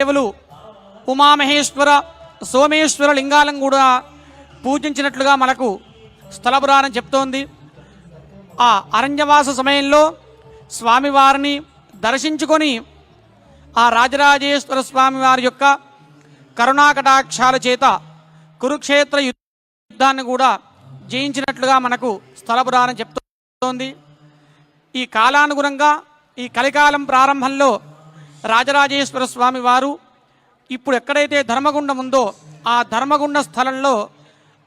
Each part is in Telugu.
దేవులు ఉమామహేశ్వర సోమేశ్వర లింగాలను కూడా పూజించినట్లుగా మనకు స్థల పురాణం చెప్తోంది. ఆ అరణ్యవాస సమయంలో స్వామివారిని దర్శించుకొని ఆ రాజరాజేశ్వర స్వామివారి యొక్క కరుణాకటాక్షాల చేత కురుక్షేత్ర యుద్ధాన్ని కూడా జయించినట్లుగా మనకు స్థల పురాణం చెప్తోంది. ఈ కాలానుగుణంగా ఈ కలికాలం ప్రారంభంలో రాజరాజేశ్వర స్వామి వారు ఇప్పుడు ఎక్కడైతే ధర్మగుండం ఉందో ఆ ధర్మగుండ స్థలంలో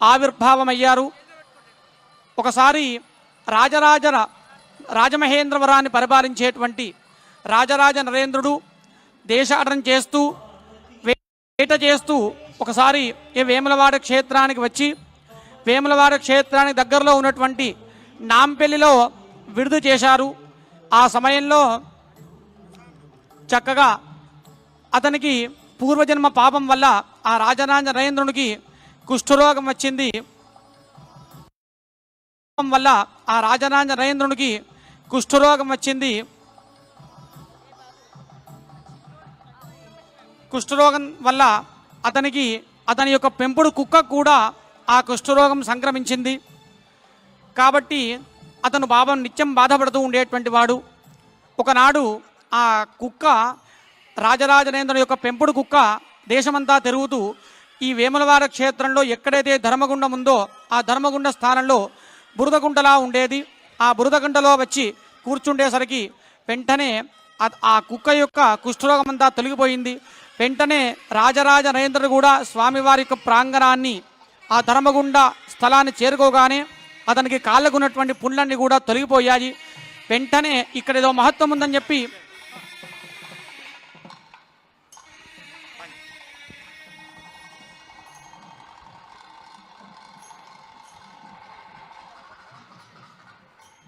ఆవిర్భావమయ్యారు. ఒకసారి రాజమహేంద్రవరాన్ని పరిపాలించేటువంటి రాజరాజ నరేంద్రుడు దేశాటన చేస్తూ వేట చేస్తూ ఒకసారి ఈ వేములవాడ క్షేత్రానికి వచ్చి వేములవాడ క్షేత్రానికి దగ్గరలో ఉన్నటువంటి నాంపెల్లిలో విడుదల చేశారు. ఆ సమయంలో చక్కగా అతనికి పూర్వజన్మ పాపం వల్ల ఆ రాజరాజ నరేంద్రునికి కుష్ఠరోగం వచ్చింది. కుష్ఠరోగం వల్ల అతని యొక్క పెంపుడు కుక్క కూడా ఆ కుష్ఠరోగం సంక్రమించింది. కాబట్టి అతను నిత్యం బాధపడుతూ ఉండేటువంటి వాడు. ఒకనాడు ఆ కుక్క రాజరాజనేంద్రుని యొక్క పెంపుడు కుక్క దేశమంతా తిరుగుతూ ఈ వేములవాడ క్షేత్రంలో ఎక్కడైతే ధర్మగుండం ఉందో ఆ ధర్మగుండ స్థానంలో బురదగుంటలా ఉండేది. ఆ బురదగుంటలో వచ్చి కూర్చుండేసరికి వెంటనే ఆ కుక్క యొక్క కుష్ఠరోగం అంతా తొలగిపోయింది. వెంటనే రాజరాజ నరేంద్రుడు కూడా స్వామివారి యొక్క ప్రాంగణాన్ని ఆ ధర్మగుండ స్థలాన్ని చేరుకోగానే అతనికి కాళ్ళకు ఉన్నటువంటి పుండ్లన్నీ కూడా తొలగిపోయాయి. వెంటనే ఇక్కడ ఏదో మహత్వం ఉందని చెప్పి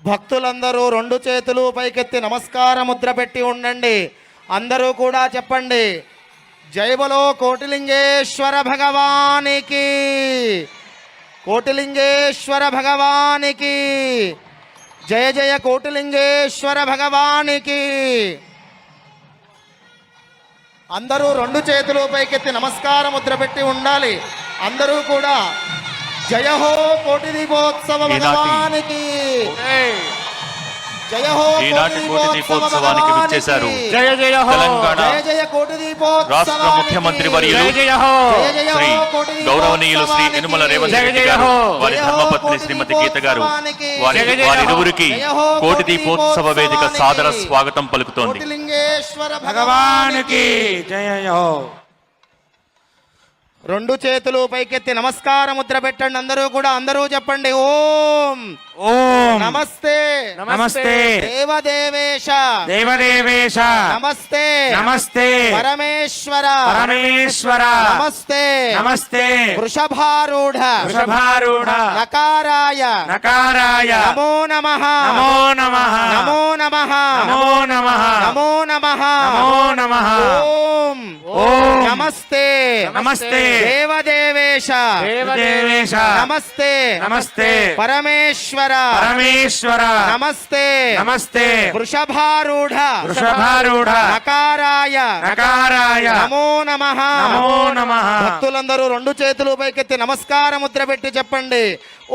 భక్తులందరూ రెండు చేతులు పైకెత్తి నమస్కార ముద్ర పెట్టి ఉండండి. అందరూ కూడా చెప్పండి, జై బలో కోటిలింగేశ్వర భగవానికి, కోటిలింగేశ్వర భగవానికి, జయ జయ కోటిలింగేశ్వర భగవానికి. అందరూ రెండు చేతులు పైకెత్తి నమస్కార ముద్ర పెట్టి ఉండాలి. అందరూ కూడా జయ హో కోటి దీపోత్సవ భగవానికి, జయ హో కోటి దీపోత్సవానికి విచ్చేశారు. జయ జయ హో జయ జయ కోటి దీపోత్సవ రాష్ట్ర ముఖ్యమంత్రి వర్యులు జయ జయ హో శ్రీ గౌరవనీయులు శ్రీ యనుమల రేవంత్ రెడ్డి గారు, వారి ధర్మపత్ని శ్రీమతి గీత గారు, వారిరువురికి కోటి దీపోత్సవ వేదిక సాదర స్వాగతం పలుకుతోంది. కోటిలింగేశ్వర భగవానికి జయ హో. రెండు చేతులు పైకెత్తి నమస్కార ముద్ర పెట్టండి. అందరూ కూడా అందరూ చెప్పండి, ఓం ఓం నమస్తే నమస్తే దేవదేవేశ దేవదేవేశ నమస్తే నమస్తే పరమేశ్వర పరమేశ్వర నమస్తే నమస్తే వృషభారూఢ వృషభారూఢ నకారాయ నకారాయ నమో నమః నమో నమః నమో నమః నమో నమః నమో నమః నమో నమః ఓం ఓం నమస్తే నమస్తే దేవదేవేశ దేవదేవేశ నమస్తే నమస్తే పరమేశ్వర పరమేశ్వర నమస్తే నమస్తే వృషభారూఢ వృషభారూఢ నకారాయ నకారాయ నమో నమః నమో నమః. భక్తులందరూ రెండు చేతులు పైకెత్తి నమస్కార ముద్ర పెట్టి చెప్పండి,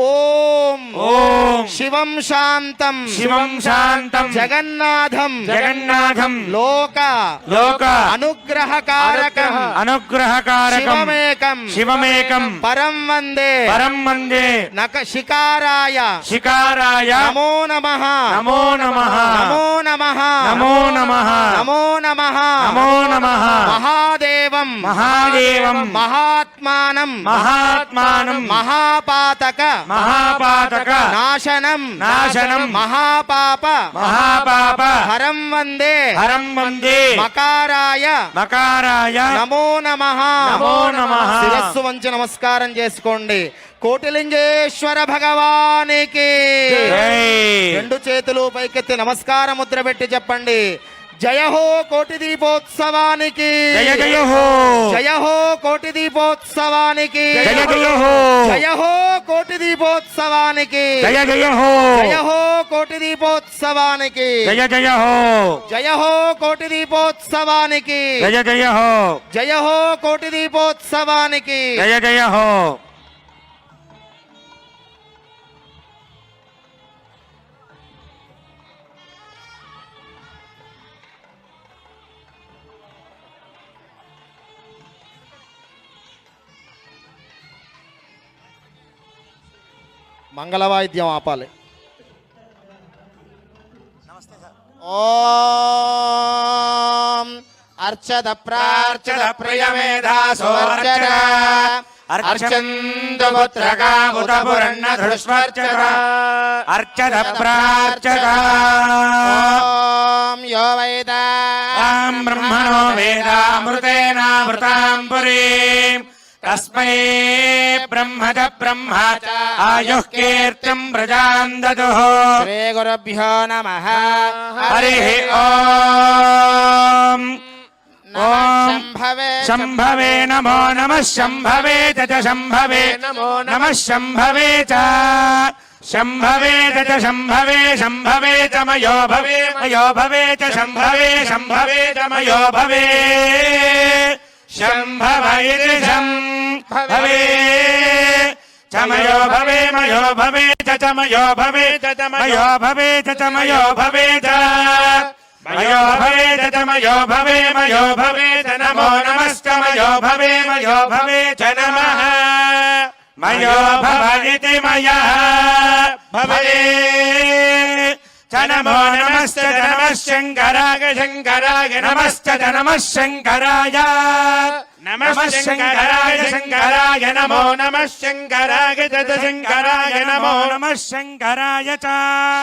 ఓం ఓం శివం శాంతం శివం శాంతం జగన్నాథం జగన్నాథం లోక లోక అనుగ్రహకారకం అనుగ్రహకారకం శివమేకం శివమేకం పరం వందే పరం వందే శికారాయ శికారాయ నమో నమః నమో నమః నమో నమః నమో నమః నమో నమః నమో నమః మహాదేవం మహాదేవం మహాత్మానం మహాత్మానం మహాపాతక మహాపాతక నాశనం నాశనం మహాపాప మహాపాప హరం వందే హరం వందే మకారాయ మకారాయ నమో నమః నమో నమః. శిరస్సు వంచి నమస్కారం చేసుకోండి. కోటిలింగేశ్వర భగవానికి జై. రెండు చేతులు పైకెత్తి నమస్కార ముద్ర పెట్టి చెప్పండి, జయ హో కోటి దీపోత్సవానికి, జయ జయ హో జయ హో కోటి దీపోత్సవానికి, జయ జయ హో జయ హో కోటి దీపోత్సవానికి జయ జయ హో జయ హో కోటి దీపోత్సవానికి జయ జయ హో జయ హో కోటి దీపోత్సవానికి జయ జయ హో జయ హో కోటి దీపోత్సవానికి జయ జయ హో మంగళవాయిద్యం ఆపాలి. ఓం అర్చద ప్రార్చద ప్రియమేధాసో అర్చద అర్చందు పుత్రకాముత పురన్న ధృష్వర్చద అర్చద ప్రార్చద ఓం యో వేద ఆం బ్రహ్మణో వేదామృతేనామృతాం పురీం తస్మై బ్రహ్మద బ్రహ్మ ఆయుః కీర్తిం ప్రజాం దదుః శ్రీ గురుభ్యో నమః హరి ఓం ఓం శంభవే శంభవే నమో నమః శంభవే చ శంభవే నమో నమః శంభవే చ శంభవే చ శంభవే శంభవే చ మయో భవే మయో భవే చ శంభవే శంభవే చ మయో భవే శంభవ ఇతి శంభవే చ మయో భవే మయో భవే చ మయో భవే చ మయో భవే చ మయో భవే చ మయో భవే చ మయో భవే మయో భవే చ నమో నమశ్చ మయో భవే మయో భవే చ నమః మయో భవ ఇతి మయః భవే చ నమో నమశ్చ నమః శంకరాయ శంకరాయ నమశ్చ నమః శంకరాయ నమః శంకరాయ శంకరాయ నమో నమః శంకరాయ శంకరాయ నమో నమః శంకరాయ చ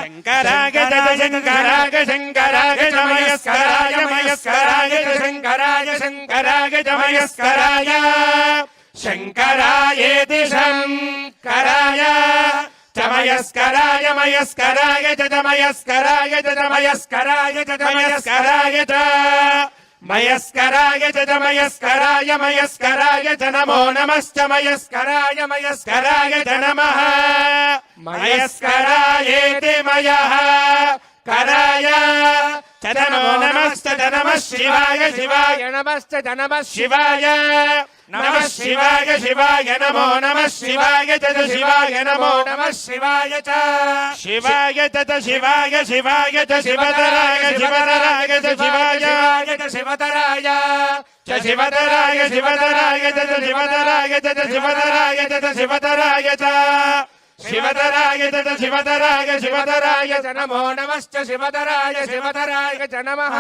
శంకరాయ శంకరాయ శంకరాయ మయస్కరాయ మయస్కరాయ శంకరాయ శంకరాయ మయస్కరాయ శంకరాయేతి శంకరాయ మయస్కరాయ మయస్కరాయ మయస్కరాయ మయస్కరాయ మయస్కరాయ మయస్కరాయ మయస్కరాయ మయస్కరాయ నమో నమశ్చ మయస్కరాయ మయస్కరాయ నమః మయస్కరాయేతి మయః కరాయ నమో నమశ్చ నమః శివాయ శివాయ నమశ్చ నమః శివాయ నమః శివాయ శివాయ నమో నమః శివాయ శివాయ నమో నమః శివాయ శివాయ శివాయ శివాయ శివతరాయ శివతరాయ శివాయ శివతరాయ శివతరాయ శివతరాయ శివతరాయ శివతరాయ శివతరాయ శివతరాయ శివతరాయ శివతరాయ నమో నమశ్చ శివతరాయ శివతరాయ నమః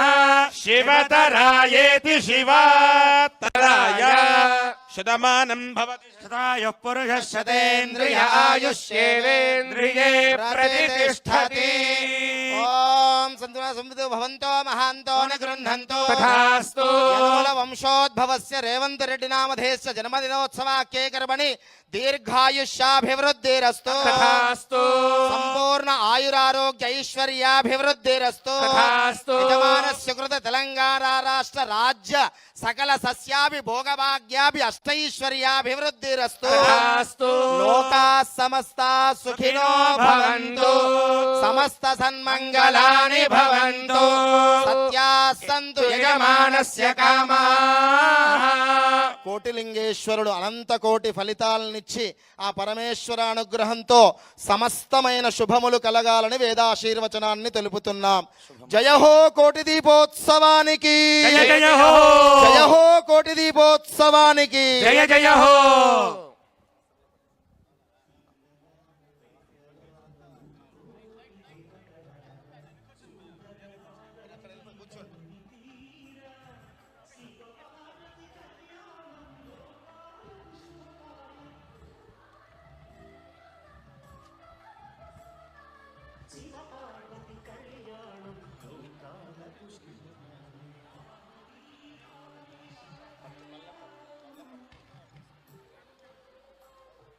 శివతరాయేతి శివతరాయ శతమానం భవతి శతాయుః పురుషः శతేంద్రియ ఆయుష్యేవేంద్రియే ప్రతిష్ఠతి. ఓం సంతునా సంవిదో భవంతో మహాంతో న గృహంతో తథాస్తు. యనోల వంశోద్భవస్య రేవంత్ రెడ్డి నామధేయస్య జన్మదినోత్సవాఖ్యే కర్మణి దీర్ఘాయుష్యాభివృద్ధిరస్తు తథాస్తు. సంపూర్ణ ఆయురారోగ్య ఐశ్వర్యాభివృద్ధిరస్తు తథాస్తు. యజమానస్య కృత తెలంగాణ రాష్ట్ర రాజ్య సకల సస్యాభి భోగభాగ్యాభి అష్టైశ్వర్యాభివృద్ధిరస్తు తథాస్తు. లోకా సమస్తా సుఖినో భవంతు సమస్త సన్మంగళాని భవంతు సత్యా సంతు యజమానస్య కామాః. కోటిలింగేశ్వరుడు అనంత కోటి ఫలితాలనిచ్చి ఆ పరమేశ్వర అనుగ్రహంతో సమస్తమైన శుభములు కలగాలని వేదాశీర్వచనాన్ని తెలుపుతున్నాం. జయ హో కోటి దీపోత్సవానికి జయ జయ హో జయ హో కోటి దీపోత్సవానికి జయ జయ హో.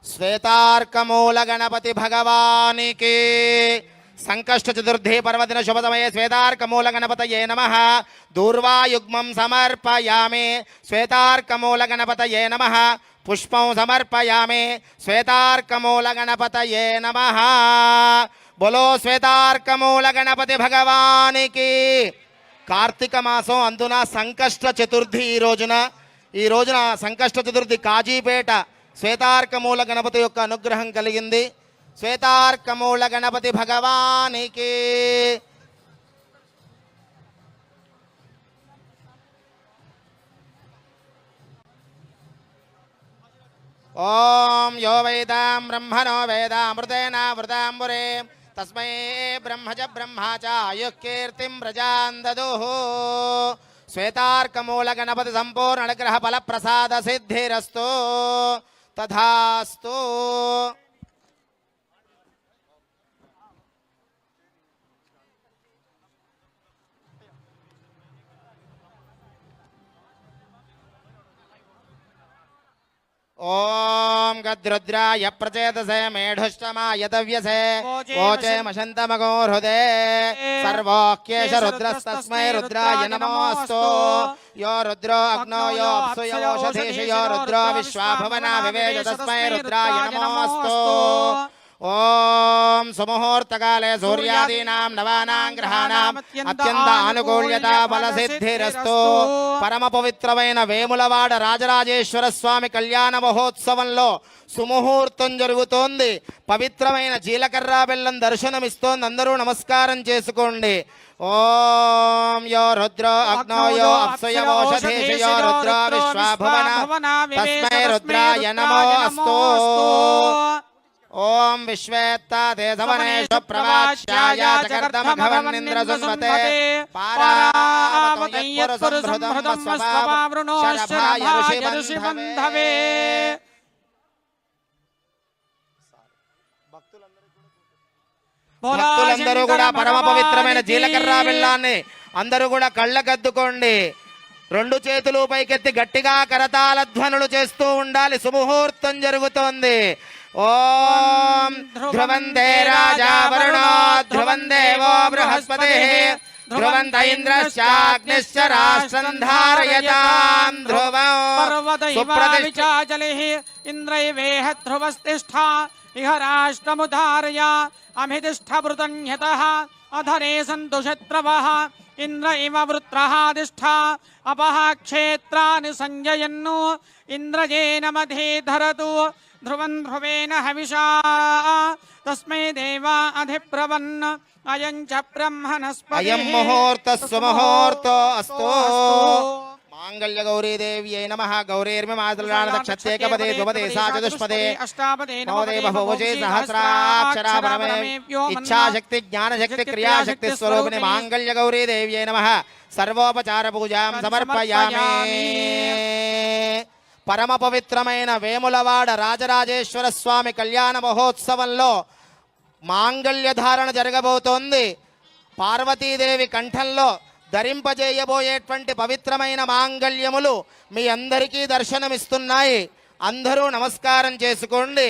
శ్వేతార్కమూల గణపతి భగవానికి సంకష్ట చతుర్థి పర్వదిన శుభసమయే శ్వేతార్కమూల గణపతయే నమః. దూర్వాయుగ్మం సమర్పయామి శ్వేతార్కమూల గణపతయే నమః. పుష్పం సమర్పయామి శ్వేతార్కమూల గణపతయే నమః. బోలో శ్వేతార్కమూల గణపతి భగవానికి. కార్తీక మాసం అందున సంకష్ట చతుర్థి. ఈ రోజున సంకష్ట చతుర్థి కాజీపేట శ్వేతార్కమూల గణపతి యొక్క అనుగ్రహం కలిగింది. శ్వేతార్కమూల గణపతి భగవానికి. ఓం యో వేదాం బ్రహ్మణో వేదామృతేన వృతాంబురే తస్మై బ్రహ్మజ బ్రహ్మాచ ఆయుఃకీర్తిం ప్రజాన్ దదుః. శ్వేతార్కమూల గణపతి సంపూర్ణ అనుగ్రహ ఫల ప్రసాద సిద్ధిరస్తు. తథాస్తు. ఓం గద్రుద్రాయ ప్రచేతసే మేఢుష్టమాయ తవ్యసే ఓచే మశంతమగో హృదే సర్వోక్యేష రుద్రస్తస్మై రుద్రాయ నమోస్తు. యో రుద్రో అగ్నో యో అప్సు యో ఓషధీషు యో రుద్రో విశ్వాభవనా వివేశ తస్మై రుద్రాయ నమోస్తు. ఓం సుముహూర్తకాలే సూర్యాదీనాం నవానాం గ్రహాణాం అత్యంత అనుకూల్యత బలసిద్ధిరస్తు. పరమ పవిత్రమైన వేములవాడ రాజరాజేశ్వర స్వామి కళ్యాణ మహోత్సవంలో సుముహూర్తం జరుగుతోంది. పవిత్రమైన జీలకర్ర బెల్లం దర్శనమిస్తోంది. అందరూ నమస్కారం చేసుకోండి. ఓం యో రుద్రో అగ్నో యో అప్సు యో ఓషధీషు యో రుద్రో విశ్వాభవనా తస్మై రుద్రాయ నమోస్తు. ఓం విశ్వేత్తాదే సమనేషు ప్రవాచ్యాయ జగర్దమఘవన్నింద్ర సున్వతే పారావతం యత్పురుషం స్వభావృణో శరభాయ ఋషిబంధవే. భక్తులందరూ కూడా పరమ పవిత్రమైన జీలకర్ర బెల్లాన్ని అందరూ కూడా కళ్ళకద్దుకోండి. రెండు చేతులు పైకెత్తి గట్టిగా కరతాళ ధ్వనులు చేస్తూ ఉండాలి. సుముహూర్తం జరుగుతోంది. ఓం ధ్రువందే రాజా వరుణో ధ్రువం దేవో బృహస్పతిః ధ్రువంత ఇంద్రశ్చాగ్నిశ్చ రాష్ట్రం ధారయతాం ధ్రువం. పర్వతైవావిచాచలిః ఇంద్రైవేహ ధ్రువస్తిష్ఠా ఇహ రాష్ట్రముధారయ అమితిష్ఠభృతన్యతః అధరే సంతు శత్రవః ఇంద్ర ఇవ వృత్రః తిష్ఠా అపః క్షేత్రాని సంజయన్ను ఇంద్రజేన మధే ధరతు ధ్రువం ధ్రువేణ హవిషా తస్మై దేవా అధిప్రవన్ అయం చ బ్రహ్మణస్పతిః. అయం ముహూర్త సుముహూర్తో అస్తు. మాంగళ్య గౌరీ దేవ్యై నమః. గౌరీర్మిమాదృణాక్షత్యేకపదే ద్విపదే సా చతుష్పదే నవదే బహువచే సహస్రాక్షరా పరమే ఇచ్ఛాశక్తి జ్ఞానశక్తి క్రియాశక్తి స్వరూపిణి మాంగళ్య గౌరీ దేవ్యై నమః. సర్వోపచార పూజాం సమర్పయామి. పరమ పవిత్రమైన వేములవాడ రాజరాజేశ్వర స్వామి కళ్యాణ మహోత్సవంలో మాంగళ్య ధారణ జరగబోతోంది. పార్వతీదేవి కంఠంలో ధరింపజేయబోయేటువంటి పవిత్రమైన మాంగళ్యములు మీ అందరికీ దర్శనమిస్తున్నాయి. అందరూ నమస్కారం చేసుకోండి.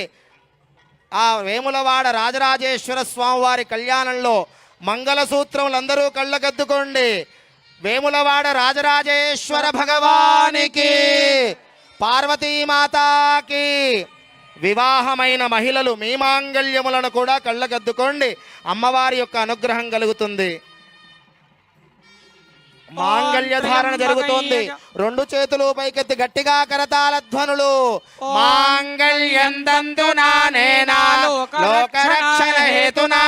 ఆ వేములవాడ రాజరాజేశ్వర స్వామి వారి కళ్యాణంలో మంగళసూత్రములందరూ కళ్ళకద్దుకోండి. వేములవాడ రాజరాజేశ్వర భగవానికి, పార్వతీమాతాకి. వివాహమైన మహిళలు మీ మాంగళ్యములను కూడా కళ్ళకద్దుకోండి. అమ్మవారి యొక్క అనుగ్రహం కలుగుతుంది. మాంగళ్య ధారణ జరుగుతోంది. రెండు చేతులు పైకెత్తి గట్టిగా కరతాళ ధ్వనులు. మాంగళ్యం తంతునా నేనా లోకరక్షణ హేతునా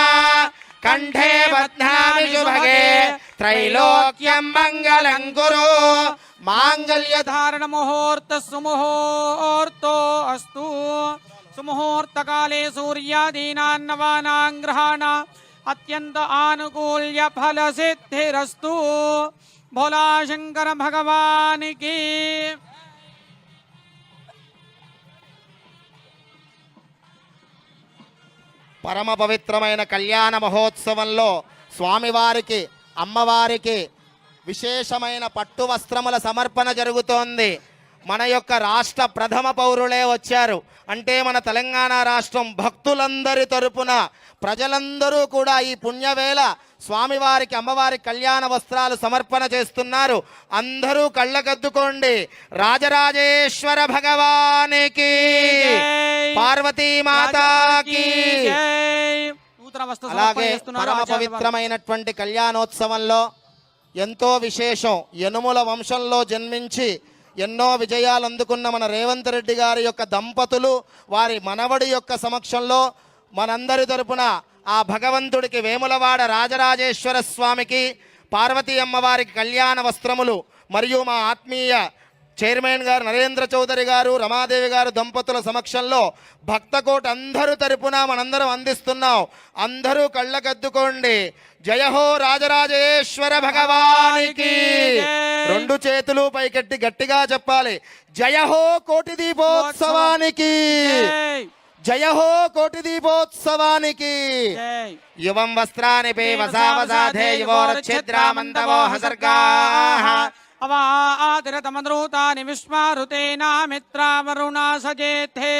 కంఠే బధ్నామి శుభగే త్రైలోక్యం మంగళం కురు. మాంగళ్య ధారణ ముహూర్త సుముహూర్తో అస్తు. సుముహూర్తకాలే సూర్యాదీనాన్నవానాం గ్రహాణ అత్యంత ఆనుకూల్య ఫల సిద్ధిరస్తు. భోలా శంకర భగవానికి. పరమ పవిత్రమైన కళ్యాణ మహోత్సవంలో స్వామివారికి, అమ్మవారికి విశేషమైన పట్టు వస్త్రముల సమర్పణ జరుగుతోంది. మన యొక్క రాష్ట్ర ప్రథమ పౌరులే వచ్చారు. అంటే మన తెలంగాణ రాష్ట్రం భక్తులందరి తరపున ప్రజలందరూ కూడా ఈ పుణ్యవేళ స్వామివారికి అమ్మవారి కళ్యాణ వస్త్రాలు సమర్పణ చేస్తున్నారు. అందరూ కళ్ళకద్దుకోండి. రాజరాజేశ్వర భగవానికి, పార్వతీ మాతాకి. అలాగే పరమ పవిత్రమైనటువంటి కళ్యాణోత్సవంలో ఎంతో విశేషం. యనుముల వంశంలో జన్మించి ఎన్నో విజయాలు అందుకున్న మన రేవంత్ రెడ్డి గారి యొక్క దంపతులు వారి మనవడి యొక్క సమక్షంలో మనందరి తరపున ఆ భగవంతుడికి వేములవాడ రాజరాజేశ్వర స్వామికి, పార్వతీ అమ్మవారికి కళ్యాణ వస్త్రములు మరియు మా ఆత్మీయ చైర్మన్ గారు నరేంద్ర చౌదరి గారు, రమాదేవి గారు దంపతుల సమక్షంలో భక్తకోట అందరూ తరపున మనందరం అందిస్తున్నాం. అందరూ కళ్ళకద్దుకోండి. జయ హో రాజరాజేశ్వర భగవానికి. రెండు చేతులు పైకెట్టి గట్టిగా చెప్పాలి. జయ హో కోటి దీపోత్సవానికి, జయ హో కోటి దీపోత్సవానికి. యువం వస్త్రాని పేవసావసాధే యువోరచ్ఛిద్రామంతవో హసర్గాః అవాతిరతమద్రూతాని విశ్వారుతేనా మిత్రావరుణా సజేథే.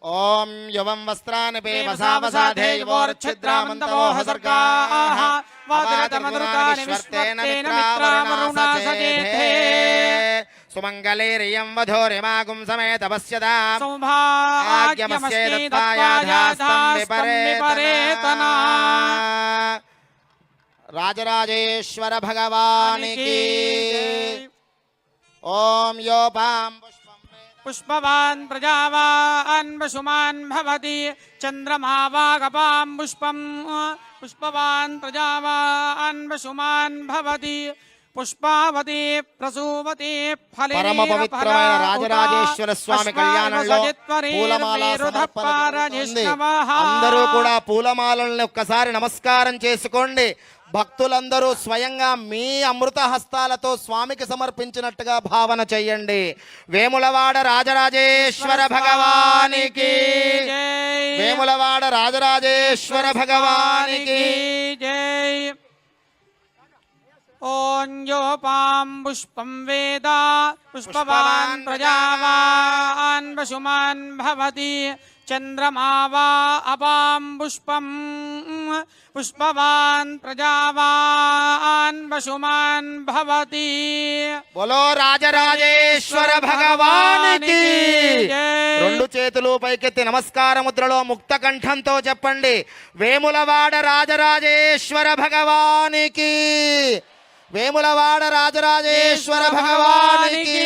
ఓం యువం వస్త్రాని పేవసావసాధే యువోరచ్ఛిద్రామంతవో హసర్గాః అవాతిరతమద్రూతాని విశ్వర్తేన మిత్రావరుణా సజేథే. సుమంగళేరియం వధోరిమాగుం సమేత పశ్యతాం సౌభాగ్యమస్యే దత్తాయాధాస్తం విపరేతనా. రాజరాజేశ్వర భగవానికి. ఓం యోపాం పుష్పవాన్ ప్రజావాన్ వసుమాన్ భవతి చంద్రమా వాగపాం పుష్పం. పుష్పవాన్ ప్రజావాన్ వసుమాన్ భవతి పుష్పావతి ప్రసూవతి ఫలే. పరమ పవిత్రమైన రాజరాజేశ్వర స్వామి కళ్యాణంలో పూలమాల సమర్పణ ఉంది. అందరూ కూడా పూలమాలను ఒక్కసారి నమస్కారం చేసుకోండి. భక్తులందరూ స్వయంగా మీ అమృత హస్తాలతో స్వామికి సమర్పించినట్టుగా భావన చెయ్యండి. వేములవాడ రాజరాజేశ్వర భగవానికి, వేములవాడ రాజరాజేశ్వర భగవానికి. ఓం యోపాం పుష్పం వేద పుష్పవాన్ ప్రజావాన్ వసుమాన్ భవతి చంద్రమా వా అపాం పుష్పం. పుష్పవాన్ ప్రజావాన్ వసుమాన్ భవతి. బోలో రాజరాజేశ్వర భగవానికి. రెండు చేతులు పైకెత్తి నమస్కార ముద్రలో ముక్త కంఠంతో చెప్పండి. వేములవాడ రాజరాజేశ్వర భగవానికి, వేములవాడ రాజరాజేశ్వర భగవానికి.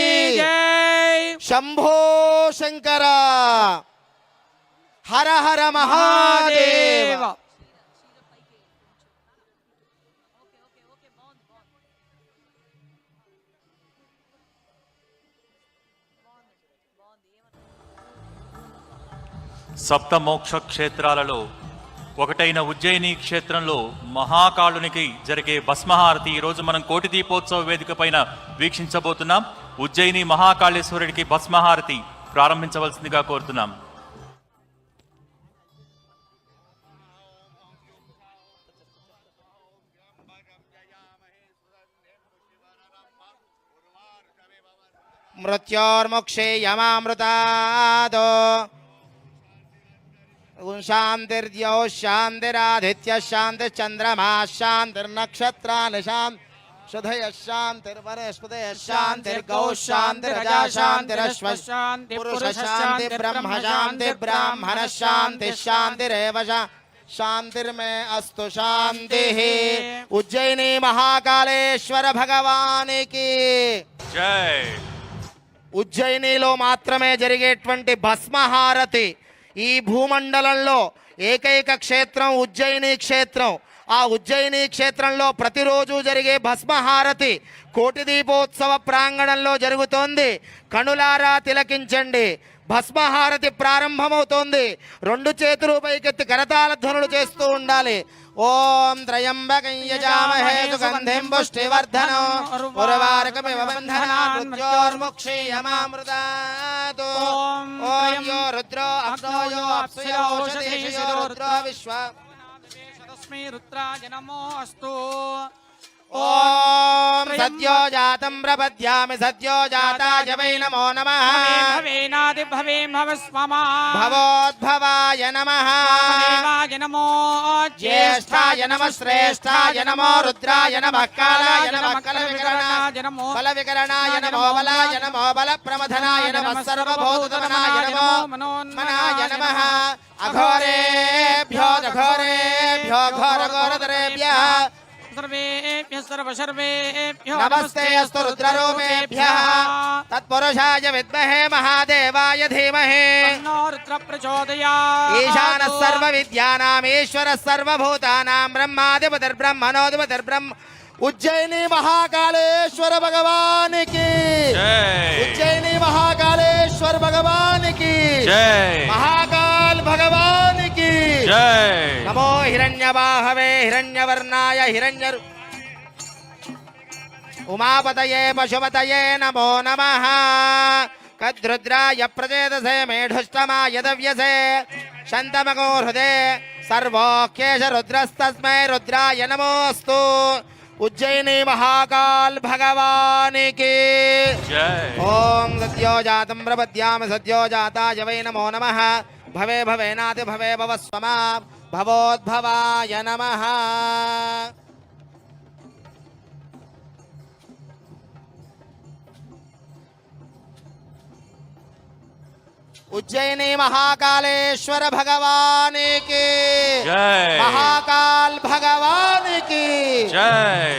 శంభో శంకర, హర హర మహాదేవ. సప్త మోక్ష క్షేత్రాలలో ఒకటైన ఉజ్జయిని క్షేత్రంలో మహాకాళునికి జరిగే భస్మహారతి ఈరోజు మనం కోటి దీపోత్సవ వేదిక పైన వీక్షించబోతున్నాం. ఉజ్జయిని మహాకాళేశ్వరుడికి భస్మహారతి ప్రారంభించవలసిందిగా కోరుతున్నాం. మృత్యోర్ముక్షే యమామృతాదో శాంతిర్ద్యౌ శాంతిరాదిత్య శాంతిశ్చంద్రమా శాంతిర్నక్షత్రాని శాంతిర్షధయ శాంతిర్వనస్పతయ శాంతిర్గౌ శాంతిరజా శాంతిరశ్వ పురుష శాంతి బ్రహ్మ శాంతి బ్రాహ్మణ శాంతి శాంతిరేవ శాంతిర్మే అస్తు శాంతి. ఉజ్జయిని మహాకాళేశ్వర భగవానికి జై. ఉజ్జయినిలో మాత్రమే జరిగేటువంటి భస్మహారతి. ఈ భూమండలంలో ఏకైక క్షేత్రం ఉజ్జయిని క్షేత్రం. ఆ ఉజ్జయిని క్షేత్రంలో ప్రతిరోజు జరిగే భస్మహారతి కోటి దీపోత్సవ ప్రాంగణంలో జరుగుతోంది. కనులారా తిలకించండి. భస్మహారతి ప్రారంభమవుతోంది. రెండు చేతులు పైకెత్తి కరతాళ ధ్వనులు చేస్తూ ఉండాలి. ఓం త్రయంబకం యజామహే సుగంధిం పుష్టివర్ధనం ఉర్వారుకమివ బంధనాన్ మృత్యోర్ముక్షీయమామృతాత్. ఓం యో రుద్రో అగ్నో యో అప్సయో ఓషధీషు యో రుద్రో విశ్వ తస్మై రుద్రాయ నమో అస్తు. ఓం సద్యో జాతం ప్రపద్యామి సద్యో జాతాయ వై నమో నమః భవేనాది భవేం భవస్మమా భవోద్భవాయ నమః దేవాయ నమో జ్యేష్ఠాయ నమః శ్రేష్ఠాయ నమో రుద్రాయ నమః కాలాయ నమః కలవికరణాయ నమో బలవికరణాయ నమో బలాయ నమో బల ప్రమథనాయ నమః సర్వభూతమనాయ నమో మనోన్మనాయ నమః అఘోరేభ్యో ఘోరేభ్యో ఘోరఘోరధరేభ్యః సర్వేభ్యః సర్వసర్వేభ్యో నమస్తే అస్తు రుద్రరూపేభ్యః తత్పురుషాయ విద్మహే మహాదేవాయ ధీమహి తన్నో రుద్ర ప్రచోదయాత్ ఈశానः సర్వవిద్యానాం ఈశ్వరः సర్వభూతానాం బ్రహ్మాధిపతిర్బ్రహ్మణోధిపతిర్బ్రహ్మ ఉజ్జయిని మహాకాళేశ్వర భగవానికి జై ఉజ్జయిని మహాకాళేశ్వర భగవానికి జై మహాకాల్ భగవానికి జై నమో హిరణ్యబాహవే హిరణ్యవర్ణాయ ఉమాపతయే పశుపతయే నమో నమః కద్రుద్రాయ ప్రచేదసే మేఢుష్టమాయ దవ్యసే శంతమగో హృదే సర్వోక్యేష రుద్రస్తస్మై రుద్రాయ నమోస్తు ఉజ్జయిని మహాకాల్ భగవానికి జై ఓం సద్యో జాతం ప్రపద్యామి సద్యో జాతాయ వై నమో నమః భవే భవేనాతి భవే భవస్వమా భవోద్భవాయ నమః ఉజ్జయిని మహాకాళేశ్వర భగవానికి జై మహాకాల్ భగవానికి జై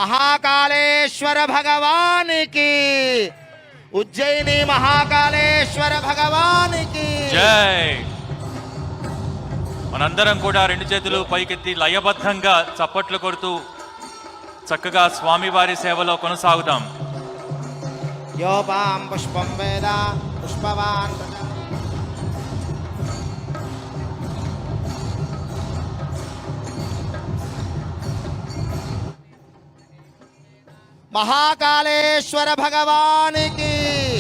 మహాకాళేశ్వర భగవానికి ఉజ్జయిని మహాకాళేశ్వర భగవానికి జై మనందరం కూడా రెండు చేతులు పైకెత్తి లయబద్ధంగా చప్పట్లు కొడుతూ చక్కగా స్వామివారి సేవలో కొనసాగుదాం. యోపాం పుష్పం వేద పుష్పవాన్ మహాకాళేశ్వర భగవానికి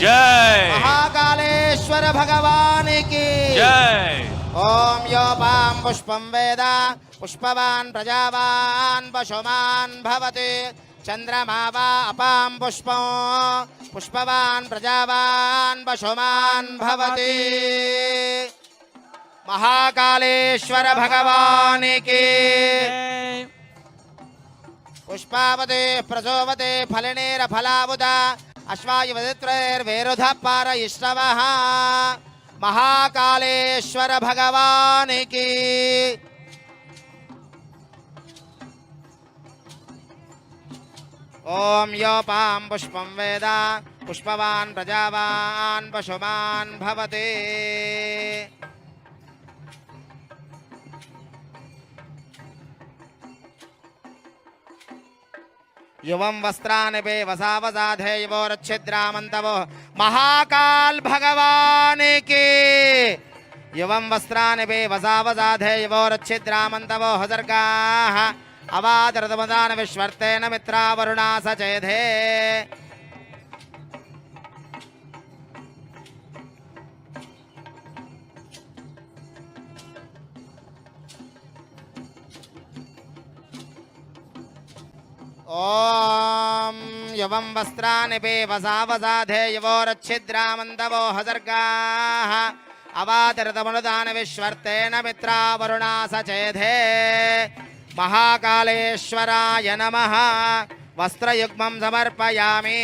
జై మహాకాళేశ్వర భగవానికి జై ఓం యోపాం పుష్పం వేద పుష్పవాన్ ప్రజావాన్ పశుమాన్ భవతి చంద్రమా వా అపాం పుష్పం పుష్పవాన్ ప్రజావాన్ పశుమాన్ భవతి మహాకాళేశ్వర భగవానికి పుష్పావతే ప్రచోవతే ఫలనేర ఫలావుత అశ్వాయువదిత్రైర్వేరుధ పారయిష్ణవః మహాకాళేశ్వర భగవానికి ఓం యోపాం పుష్పం వేద పుష్పవాన్ ప్రజావాన్ పశుమాన్ భవతి యువం వస్త్రాని పే వసావసాధే యువోరచ్ఛిద్రామంతవో మహాకాల్ భగవానికి యువం వస్త్రాని పే వసావసాధే యువోరచ్ఛిద్రామంతవో హసర్గాః అవాదరతమదాన విశ్వర్తేన మిత్రావరుణా సచేధే ఓం యువం వస్త్రాని పే వసావసాధే యువోరచ్ఛిద్రామంతవో హసర్గాః అవాదరతమనుదాన విశ్వర్తేన మిత్రావరుణా సచేధే మహాకాళేశ్వరాయ నమః వస్త్రయుగ్మం సమర్పయామి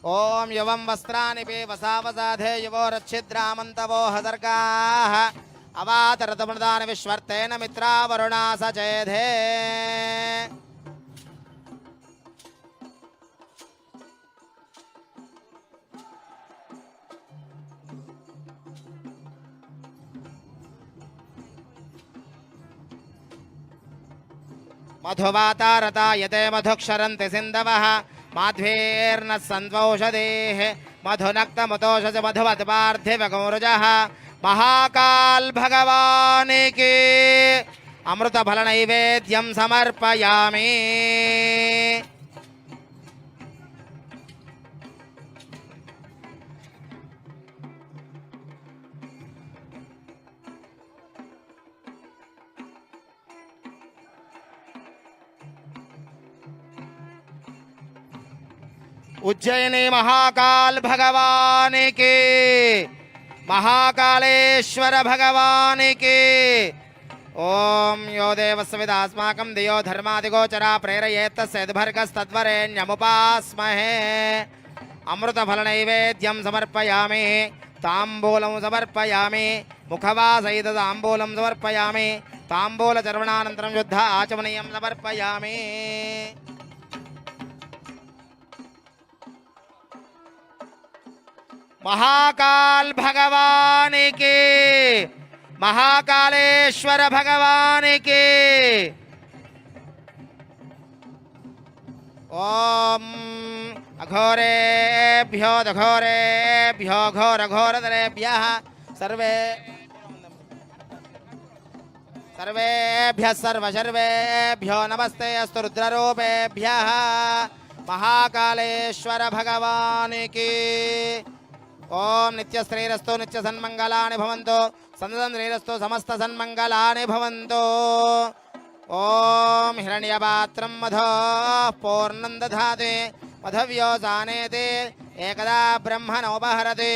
ఓం యువం వస్త్రాని పే వసావసాధే యువోరచ్ఛిద్రామంతవో హసర్గాః అవాతరతమృదాన విశ్వర్తేన మిత్రావరుణా సచేధే మధువాతారతాయతే మధుక్షరంతి సింధవః మాధ్వేర్న సంద్వౌషధేః మధునక్తముతోషజ మధువత్ పార్థివగౌరజः మహాకాల్ భగవానికి అమృత ఫల నైవేద్యం సమర్పయామి. ఉజ్జయిని మహాకాల్ భగవానికి మహాకాళేశ్వర భగవానికి ఓం యో దేవస్విదాస్మాకం దియో ధర్మాదిగోచరా ప్రేరయేత్తస్యద్భర్గస్తద్వరేణ్యముపాస్మహే. అమృత ఫల నైవేద్యం సమర్పయామి. తాంబూలం సమర్పయామి. ముఖవాసైత తాంబూలం సమర్పయామి. తాంబూల చర్వణానంతరం శుద్ధ ఆచమనీయం సమర్పయామి. మహాకాల్ భగవానికి మహాకాళేశ్వర భగవానికి ఓం అఘోరేభ్యో దఘోరేభ్యో ఘోరఘోరధరేభ్యః సర్వేభ్యः సర్వశర్వేభ్యో నమస్తే అస్తు రుద్రరూపేభ్యः. మహాకాళేశ్వర భగవానికి ఓం నిత్యశ్రీరస్తు నిత్య సన్మంగళాని భవంతు. సందతం శ్రీరస్తు సమస్త సన్మంగళాని భవంతు. ఓం హిరణ్యపాత్రం మధో పూర్ణం దధాతి మధవ్యోసానేతి ఏకదా బ్రహ్మణోపహరతి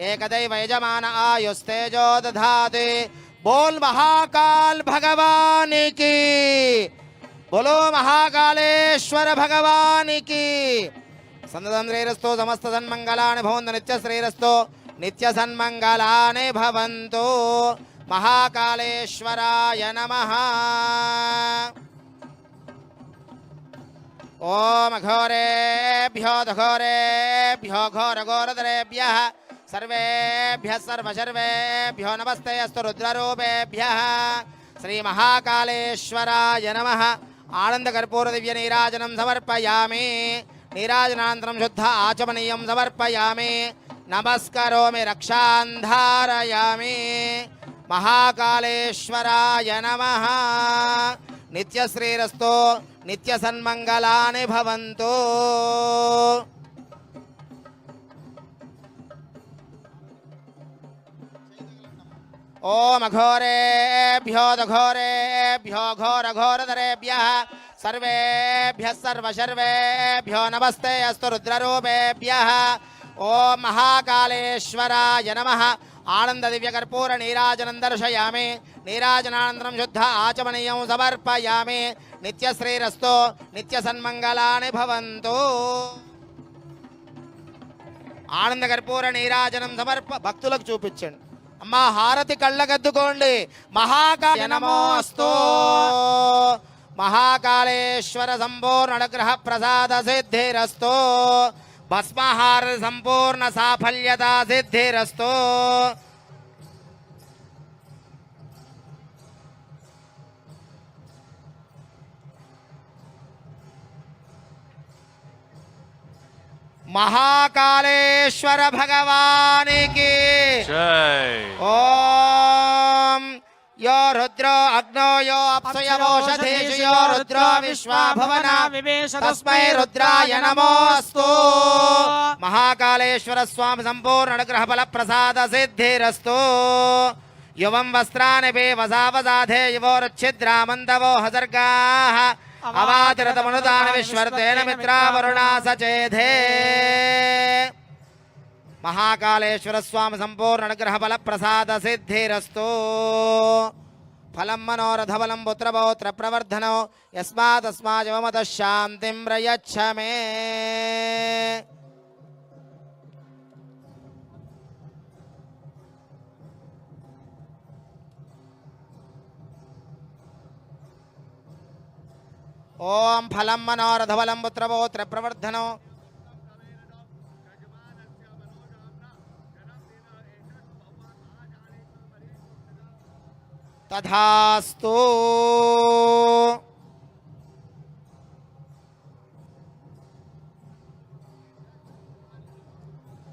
ఏకదైవ యజమాన ఆయుస్తేజో దధాతి. బోల్ మహాకాల్ భగవానికి. బోలో మహాకాళేశ్వర భగవానికి. సందతం శ్రీరస్తు సమస్త సన్మంగళాని భవంతు. నిత్య శ్రీరస్తు నిత్య సన్మంగళాని భవంతు. మహాకాళేశ్వరాయ నమః. ఓం అఘోరేభ్యో దఘోరేభ్యో ఘోరఘోరధరేభ్యः సర్వేభ్యः సర్వశర్వేభ్యో నమస్తే అస్తు రుద్రరూపేభ్యः. శ్రీ మహాకాళేశ్వరాయ నమః. ఆనందకర్పూర దివ్య నీరాజనం సమర్పయామి. నీరాజనానంతరం శుద్ధ ఆచమనీయం సమర్పయామి. నమస్కరోమి రక్షాంధారయామి. మహాకాళేశ్వరాయ నమః. నిత్యశ్రీరస్తు నిత్య సన్మంగళాని భవంతు. ఓం అఘోరేభ్యో దఘోరేభ్యో ఘోరఘోరధరేభ్యः సర్వేభ్యः సర్వశర్వేభ్యో నమస్తే అస్తు రుద్రరూపేభ్యः. ఓం మహాకాళేశ్వరాయ నమః. ఆనంద దివ్య కర్పూర నీరాజనం దర్శయామి. నీరాజనానంతరం శుద్ధ ఆచమనీయం సమర్పయామి. నిత్యశ్రీరస్తు నిత్య సన్మంగళాని భవంతు. ఆనంద కర్పూర నీరాజనం భక్తులకు చూపించండి. అమ్మా హారతి కళ్ళగద్దుకోండి. మహాకాళ నమోస్తు. మహాకాళేశ్వర సంపూర్ణ అనుగ్రహ ప్రసాద సిద్ధిరస్తు. భస్మహార సంపూర్ణ సాఫల్యత సిద్ధిరస్తు. మహాకాళేశ్వర భగవానికి జై. ఓం यो रुद्रो अग्नो यो अप्सुयवोषधेषु यो रुद्रो विश्वा भवना तस्मै रुद्राय नमोऽस्तु। महाकालेश्वर स्वामी संपूर्ण अनुग्रह फल प्रसाद सिद्धिरस्तु। युवं वस्त्राणि वसावसाधे युवोरुच्छिद्रा मन्दवो हसर्गाः अवातिरतमनुदान विश्वर्तेन मित्रा वरुणा सचेधे। महाकालेश्वर स्वामी संपूर्ण अनुग्रह फल प्रसाद सिद्धिरस्तु। फलं मनोरथ फलं पुत्रपौत्र प्रवर्धनो यस्मादस्माजवमतः शान्तिं प्रयच्छ मे। ओम फलं मनोरथ फलं पुत्रपौत्र प्रवर्धनो तथास्तु।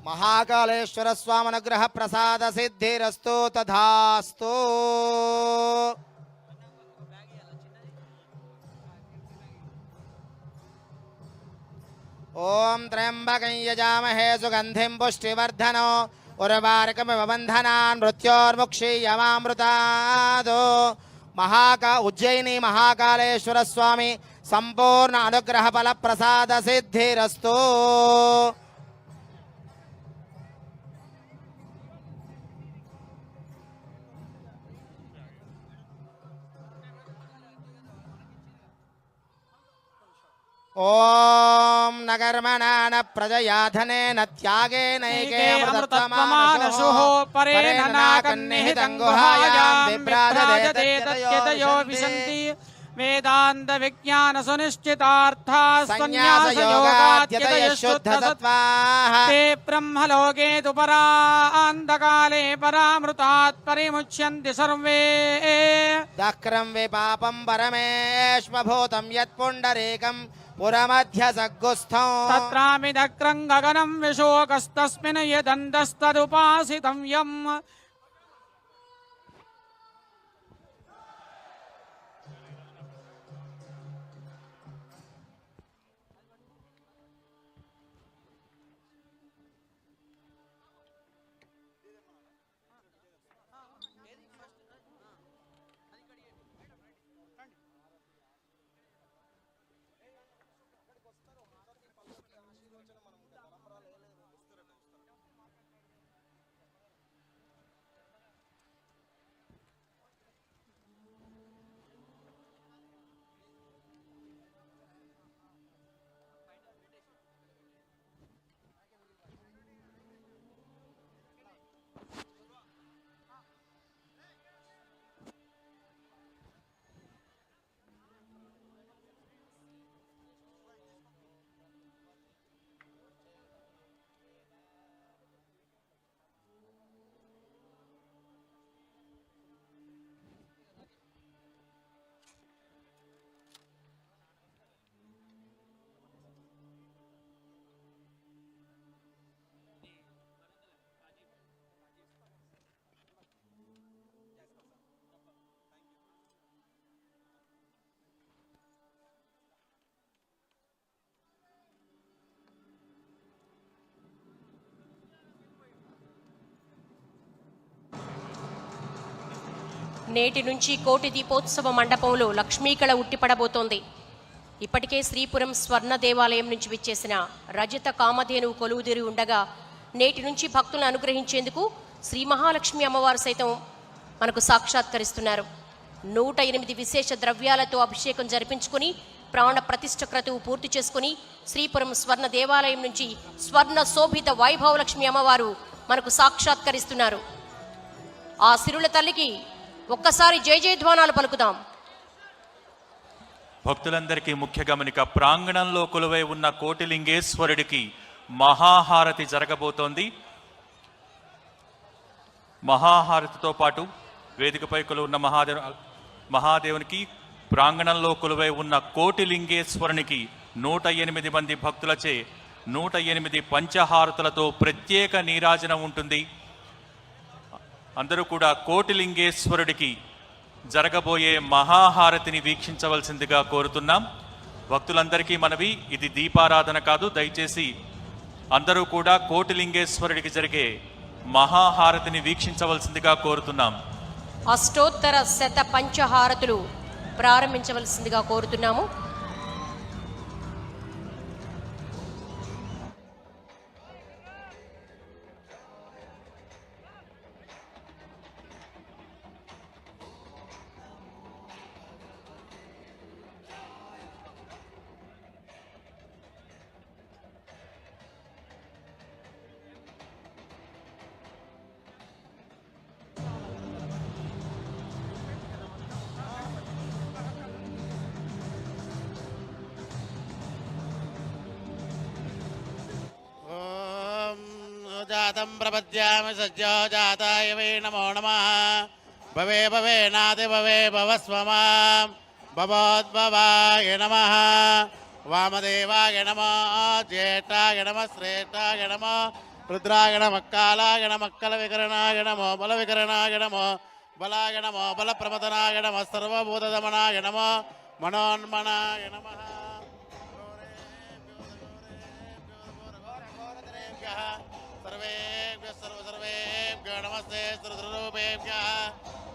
महाकालेश्वर स्वामी अनुग्रह प्रसाद सिद्धिरस्तु तथास्तु। ओम त्र्यंबकं यजामहे सुगंधिं पुष्टिवर्धनो उर्वारुकमिव बन्धनान् मृत्योर्मुक्षीयमामृतात्। उज्जयिनी महाकालेश्वर स्वामी संपूर्ण अनुग्रह फल प्रसाद सिद्धिरस्तु। ओम नगर्मणा न प्रजया धनेन त्यागेनैके अमृतत्वमानशुः परेण नाकन्निहितं गुहायां विभ्राजते तद्यतयो विशन्ति वेदान्त विज्ञान सुनिश्चितार्था संन्यासयोगाद्यतयः शुद्धसत्त्वाः ते ब्रह्मलोके तु परान्तकाले परामृतात् परिमुच्यन्ति सर्वे। दक्रं विपापं परमेश्वभूतं यत्पुण्डरीकं पुरमध्य सग्गुस्थं तत्रामि दक्रं गगनं विशोकस्तस्मिन् यदन्तस्तदुपासितं यम्। నేటి నుంచి కోటి దీపోత్సవ మండపంలో లక్ష్మీకళ ఉట్టిపడబోతోంది. ఇప్పటికే శ్రీపురం స్వర్ణ దేవాలయం నుంచి విచ్చేసిన రజత కామధేనువు కొలువుదీరి ఉండగా నేటి నుంచి భక్తులను అనుగ్రహించేందుకు శ్రీ మహాలక్ష్మి అమ్మవారు సైతం మనకు సాక్షాత్కరిస్తున్నారు. 108 విశేష ద్రవ్యాలతో అభిషేకం జరిపించుకుని ప్రాణ ప్రతిష్ఠ క్రతువు పూర్తి చేసుకుని శ్రీపురం స్వర్ణ దేవాలయం నుంచి స్వర్ణ శోభిత వైభవలక్ష్మి అమ్మవారు మనకు సాక్షాత్కరిస్తున్నారు. ఆ సిరుల తల్లికి ఒక్కసారి జయ జయధ్వానాలు పలుకుదాం. భక్తులందరికీ ముఖ్య గమనిక, ప్రాంగణంలో కొలువై ఉన్న కోటిలింగేశ్వరుడికి మహాహారతి జరగబోతోంది. మహాహారతితో పాటు వేదికపై కొలువున్న మహాదేవునికి ప్రాంగణంలో కొలువై ఉన్న కోటిలింగేశ్వరునికి 108 మంది భక్తులచే 108 పంచహారతులతో ప్రత్యేక నీరాజనం ఉంటుంది. అందరూ కూడా కోటిలింగేశ్వరుడికి జరగబోయే మహాహారతిని వీక్షించవలసిందిగా కోరుతున్నాం. భక్తులందరికీ మనవి, ఇది దీపారాధన కాదు. దయచేసి అందరూ కూడా కోటిలింగేశ్వరుడికి జరిగే మహాహారతిని వీక్షించవలసిందిగా కోరుతున్నాం. అష్టోత్తర శత పంచహారతులు ప్రారంభించవలసిందిగా కోరుతున్నాము. जातं प्रपद्यामि सज्जो जाताय वै नमो नमः। भवे भवे नादि भवे भवस्व मां भवोद्भवाय नमः। वामदेवाय नमः, ज्येष्ठाय नमः, श्रेष्ठाय नमः, రుద్రాయ నమః కాలాయ నమః కల వికరణాయ నమో బల వికరణాయ నమో బలాయ నమో బల ప్రమదనాయ నమః సర్వభూతదమనాయ నమో మనోన్మనాయ నమః सर्वेभ्यः नमस्ते सर्वरूपेभ्यः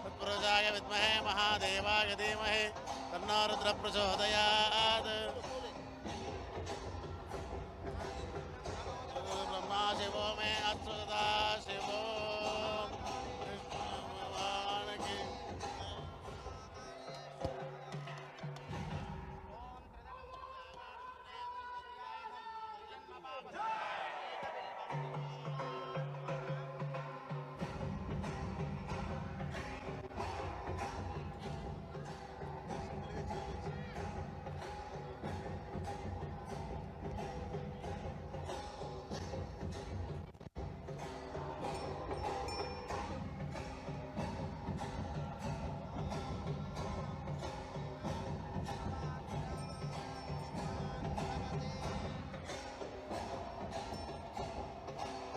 तत्पुरुषाय विद्महे महादेवाय धीमहि तन्नो रुद्रः प्रचोदयात् ब्रह्मा शिवो मे अस्तु सदा शिवो भगवान की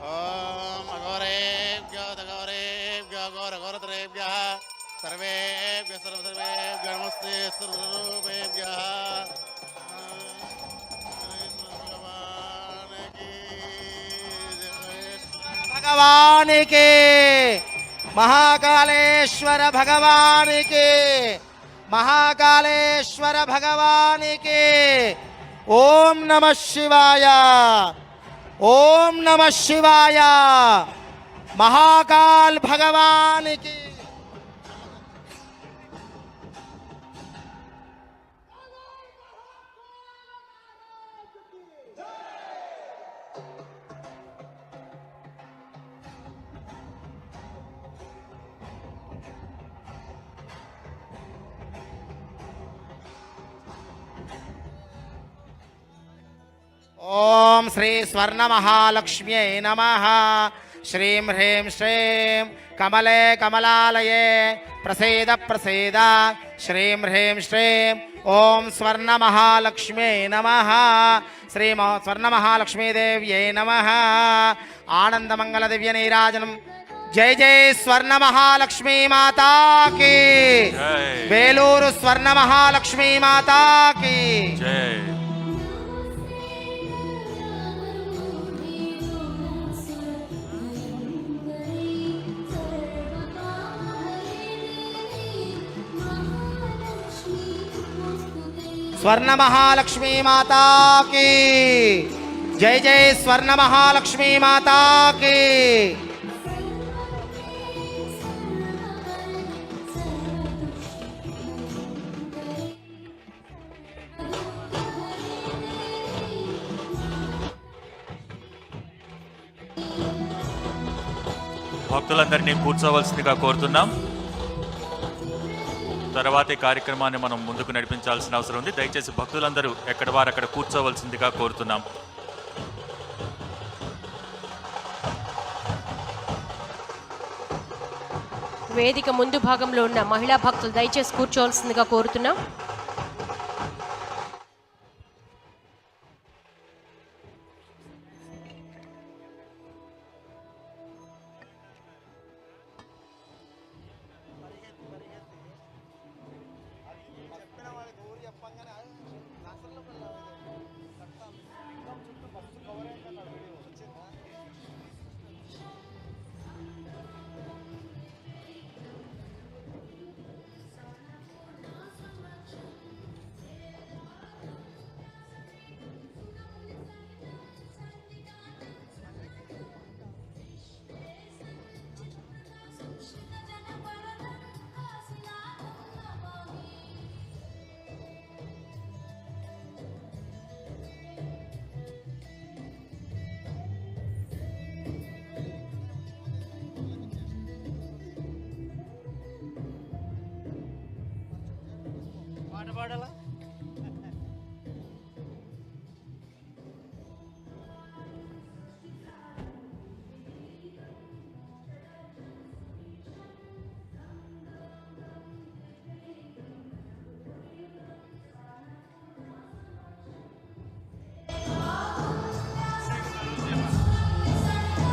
ओम अघोरेभ्यो घोरघोरतरेभ्यः सर्वेभ्यः सर्वेभ्यः नमस्ते सर्वरूपेभ्यः भगवान के महाकालेश्वर भगवान के महाकालेश्वर भगवान के ओम नमः शिवाय ओम नमः शिवाय महाकाल भगवान की ओम श्री स्वर्ण महालक्ष्म्यै नमः श्रीं ह्रीं श्रीं कमले कमलालये प्रसीद प्रसीद श्रीं ह्रीं श्रीं ओम स्वर्ण महालक्ष्म्यै नमः श्री स्वर्ण महालक्ष्मी देव्यै नमः आनंद मंगल दिव्य नीराजनम जय जय स्वर्ण महालक्ष्मी माता की जय। वेलूर स्वर्ण महालक्ष्मी माता की जय स्वर्ण महालक्ष्मी माता की जय जय स्वर्ण महालक्ष्मी माता की భక్తులందరినీ కూర్చోవలసిందిగా కోరుతున్నాం. తర్వాతి కార్యక్రమాన్ని మనం ముందుకు నడిపించాల్సిన అవసరం ఉంది. దయచేసి భక్తులందరూ ఎక్కడ వారు అక్కడ కూర్చోవలసిందిగా కోరుతున్నాం. వేదిక ముందు భాగంలో ఉన్న మహిళా భక్తులు దయచేసి కూర్చోవలసిందిగా కోరుతున్నాం.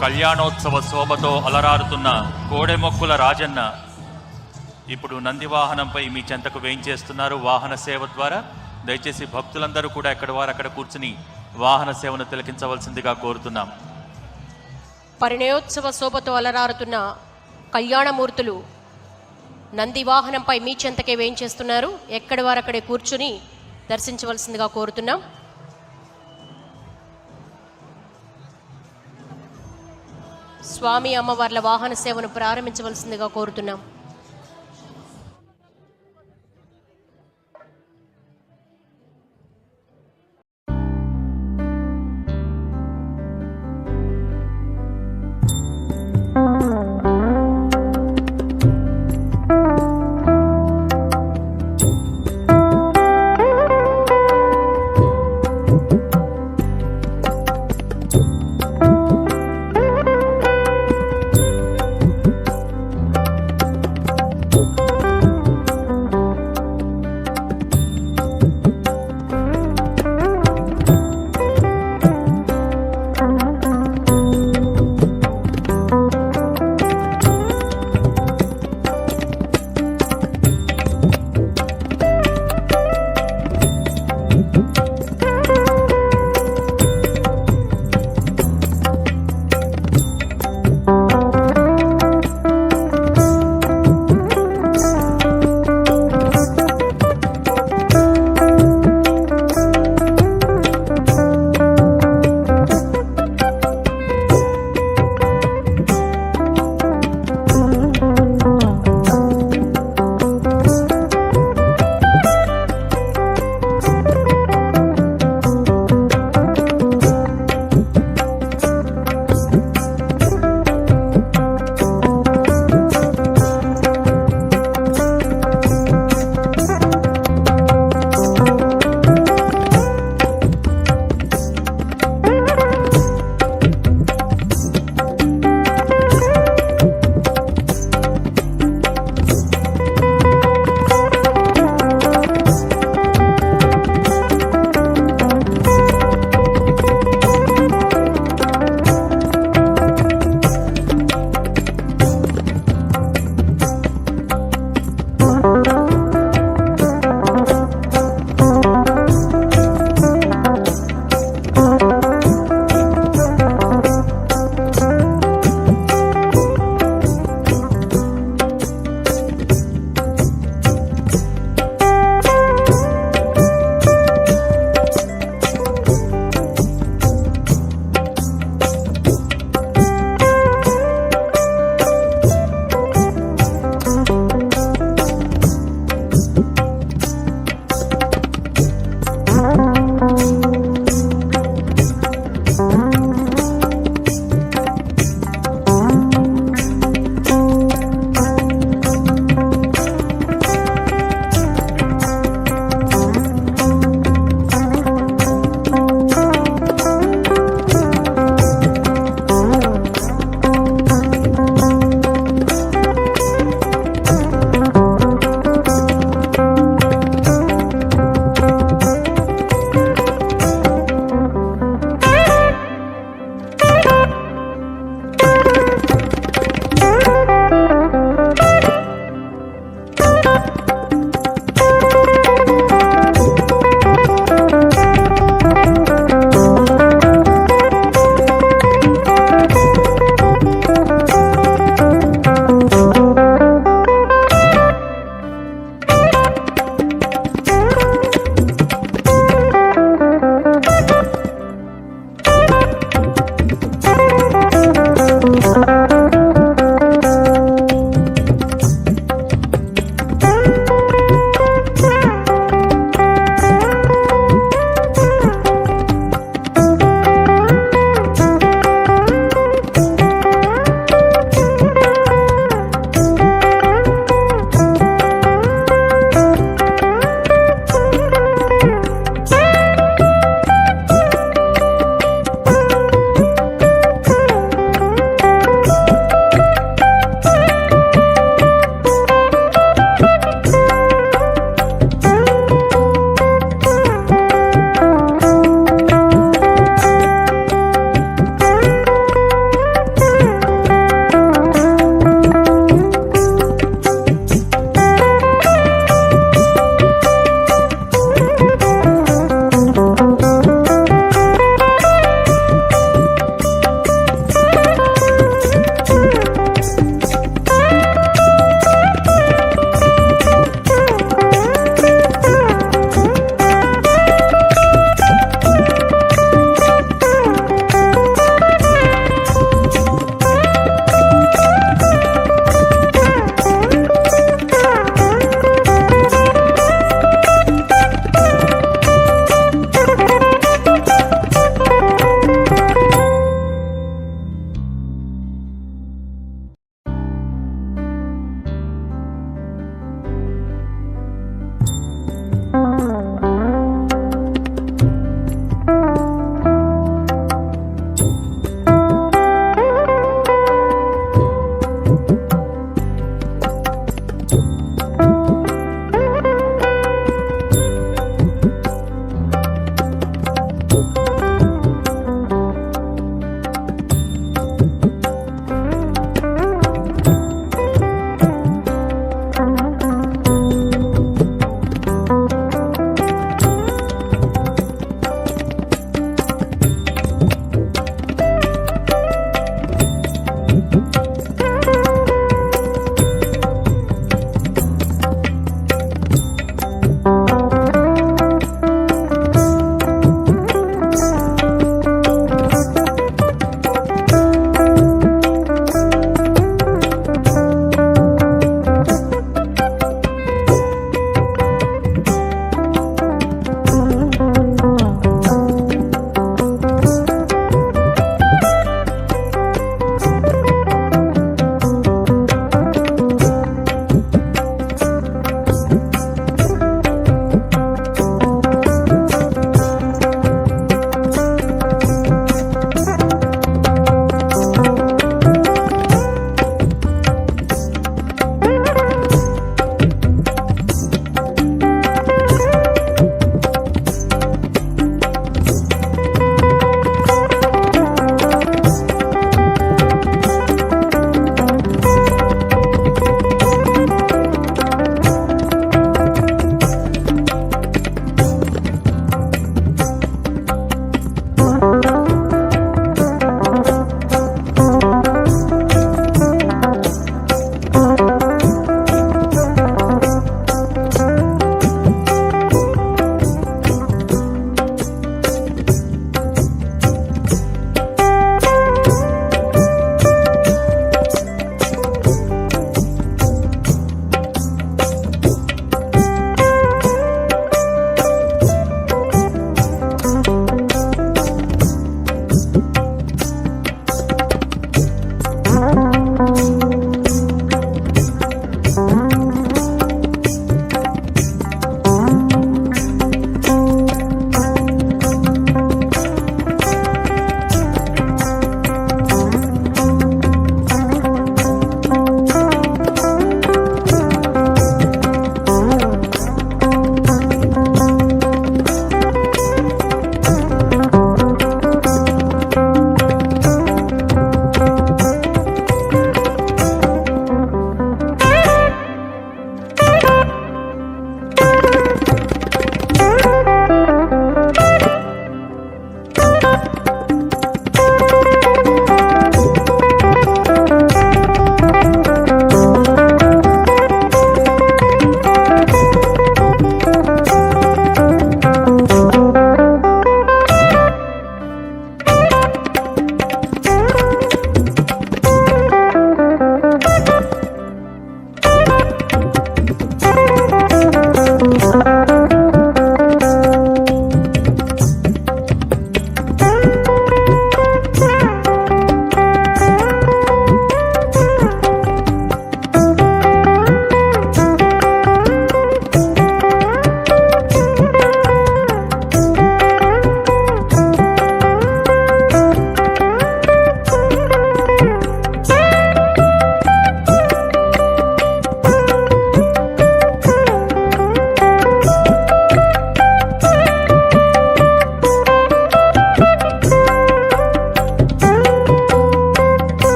కళ్యాణోత్సవ శోభతో అలరారుతున్న కోడెమొక్కుల రాజన్న ఇప్పుడు నందివాహనంపై మీ చెంతకు వేయించేస్తున్నారు వాహన సేవ ద్వారా. దయచేసి భక్తులందరూ కూడా ఎక్కడ వారు అక్కడ కూర్చుని వాహన సేవను తిలకించవలసిందిగా కోరుతున్నాం. పరిణయోత్సవ శోభతో అలరారుతున్న కళ్యాణమూర్తులు నంది వాహనంపై మీ చెంతకే వేయించేస్తున్నారు. ఎక్కడి వారు అక్కడే కూర్చుని దర్శించవలసిందిగా కోరుతున్నాం. స్వామి అమ్మవార్ల వాహన సేవను ప్రారంభించవలసిందిగా కోరుతున్నాం.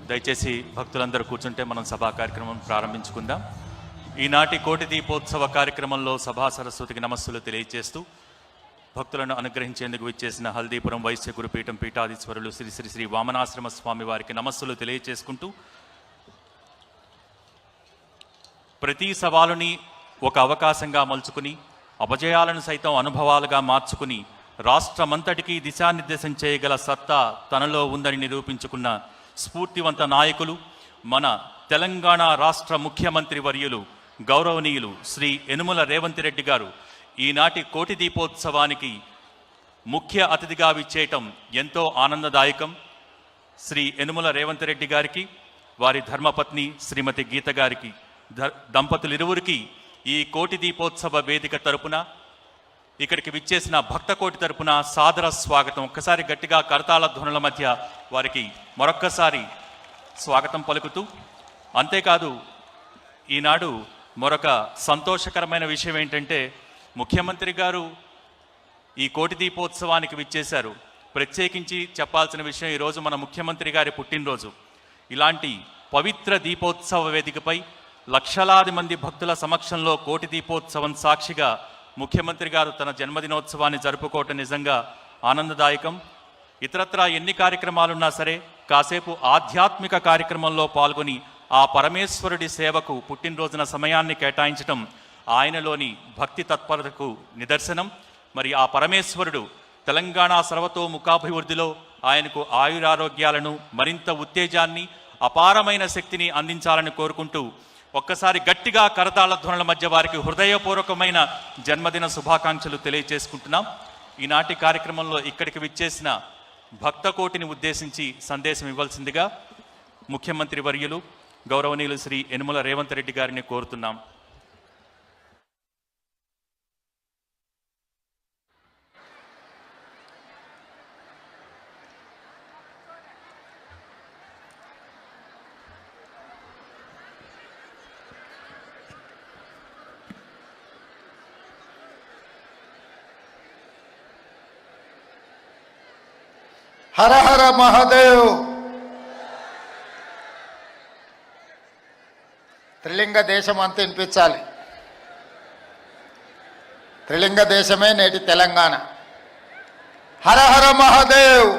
దయచేసి భక్తులందరూ కూర్చుంటే మనం సభా కార్యక్రమం ప్రారంభించుకుందాం. ఈనాటి కోటి దీపోత్సవ కార్యక్రమంలో సభా సరస్వతికి నమస్సులు తెలియజేస్తూ భక్తులను అనుగ్రహించేందుకు విచ్చేసిన హల్దీపురం వైశ్య గురుపీఠం పీఠాధీశ్వరులు శ్రీ శ్రీ శ్రీ వామనాశ్రమ స్వామి వారికి నమస్సులు తెలియజేసుకుంటూ ప్రతి సవాలుని ఒక అవకాశంగా మలుచుకుని అపజయాలను సైతం అనుభవాలుగా మార్చుకుని రాష్ట్రమంతటికీ దిశానిర్దేశం చేయగల సత్తా తనలో ఉందని నిరూపించుకున్న స్ఫూర్తివంత నాయకులు మన తెలంగాణ రాష్ట్ర ముఖ్యమంత్రి వర్యులు గౌరవనీయులు శ్రీ యనుమల రేవంత్ రెడ్డి గారు ఈనాటి కోటి దీపోత్సవానికి ముఖ్య అతిథిగా విచ్చేయటం ఎంతో ఆనందదాయకం. శ్రీ యనుమల రేవంత్ రెడ్డి గారికి, వారి ధర్మపత్ని శ్రీమతి గీత గారికి, దంపతులిరువురికి ఈ కోటి దీపోత్సవ వేదిక తరపున, ఇక్కడికి విచ్చేసిన భక్త కోటి తరపున సాదర స్వాగతం. ఒక్కసారి గట్టిగా కరతాళ ధ్వనుల మధ్య వారికి మరొక్కసారి స్వాగతం పలుకుతూ, అంతేకాదు ఈనాడు మరొక సంతోషకరమైన విషయం ఏంటంటే ముఖ్యమంత్రి గారు ఈ కోటి దీపోత్సవానికి విచ్చేశారు. ప్రత్యేకించి చెప్పాల్సిన విషయం, ఈరోజు మన ముఖ్యమంత్రి గారి పుట్టినరోజు. ఇలాంటి పవిత్ర దీపోత్సవ వేదికపై లక్షలాది మంది భక్తుల సమక్షంలో కోటి దీపోత్సవం సాక్షిగా ముఖ్యమంత్రి గారు తన జన్మదినోత్సవాన్ని జరుపుకోవటం నిజంగా ఆనందదాయకం. ఇతరత్రా ఎన్ని కార్యక్రమాలున్నా సరే కాసేపు ఆధ్యాత్మిక కార్యక్రమంలో పాల్గొని ఆ పరమేశ్వరుడి సేవకు పుట్టినరోజున సమయాన్ని కేటాయించటం ఆయనలోని భక్తి తత్పరతకు నిదర్శనం. మరి ఆ పరమేశ్వరుడు తెలంగాణ సర్వతోముఖాభివృద్ధిలో ఆయనకు ఆయురారోగ్యాలను, మరింత ఉత్తేజాన్ని, అపారమైన శక్తిని అందించాలని కోరుకుంటూ ఒక్కసారి గట్టిగా కరతాళ ధ్వనుల మధ్య వారికి హృదయపూర్వకమైన జన్మదిన శుభాకాంక్షలు తెలియజేసుకుంటున్నాం. ఈనాటి కార్యక్రమంలో ఇక్కడికి విచ్చేసిన భక్త కోటిని ఉద్దేశించి సందేశం ఇవ్వాల్సిందిగా ముఖ్యమంత్రి వర్యులు గౌరవనీయులు శ్రీ యనుమల రేవంత్ రెడ్డి గారిని కోరుతున్నాం. హర హర మహాదేవ్. త్రిలింగ దేశం అంతా వినిపించాలి. త్రిలింగ దేశమే నేటి తెలంగాణ. హర హర మహాదేవ్.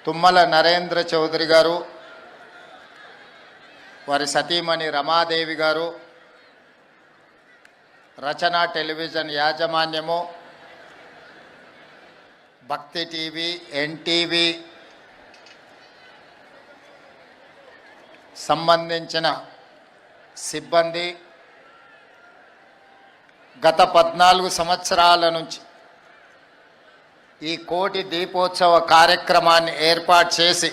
తుమ్మల నరేంద్ర చౌదరి గారు, వారి సతీమణి రమాదేవి గారు, రచన టెలివిజన్ యాజమాన్యము, భక్తి టీవీ, ఎన్టీవీ సంబంధించిన సిబ్బంది గత 14 సంవత్సరాల నుంచి ఈ కోటి దీపోత్సవ కార్యక్రమాన్ని ఏర్పాటు చేసి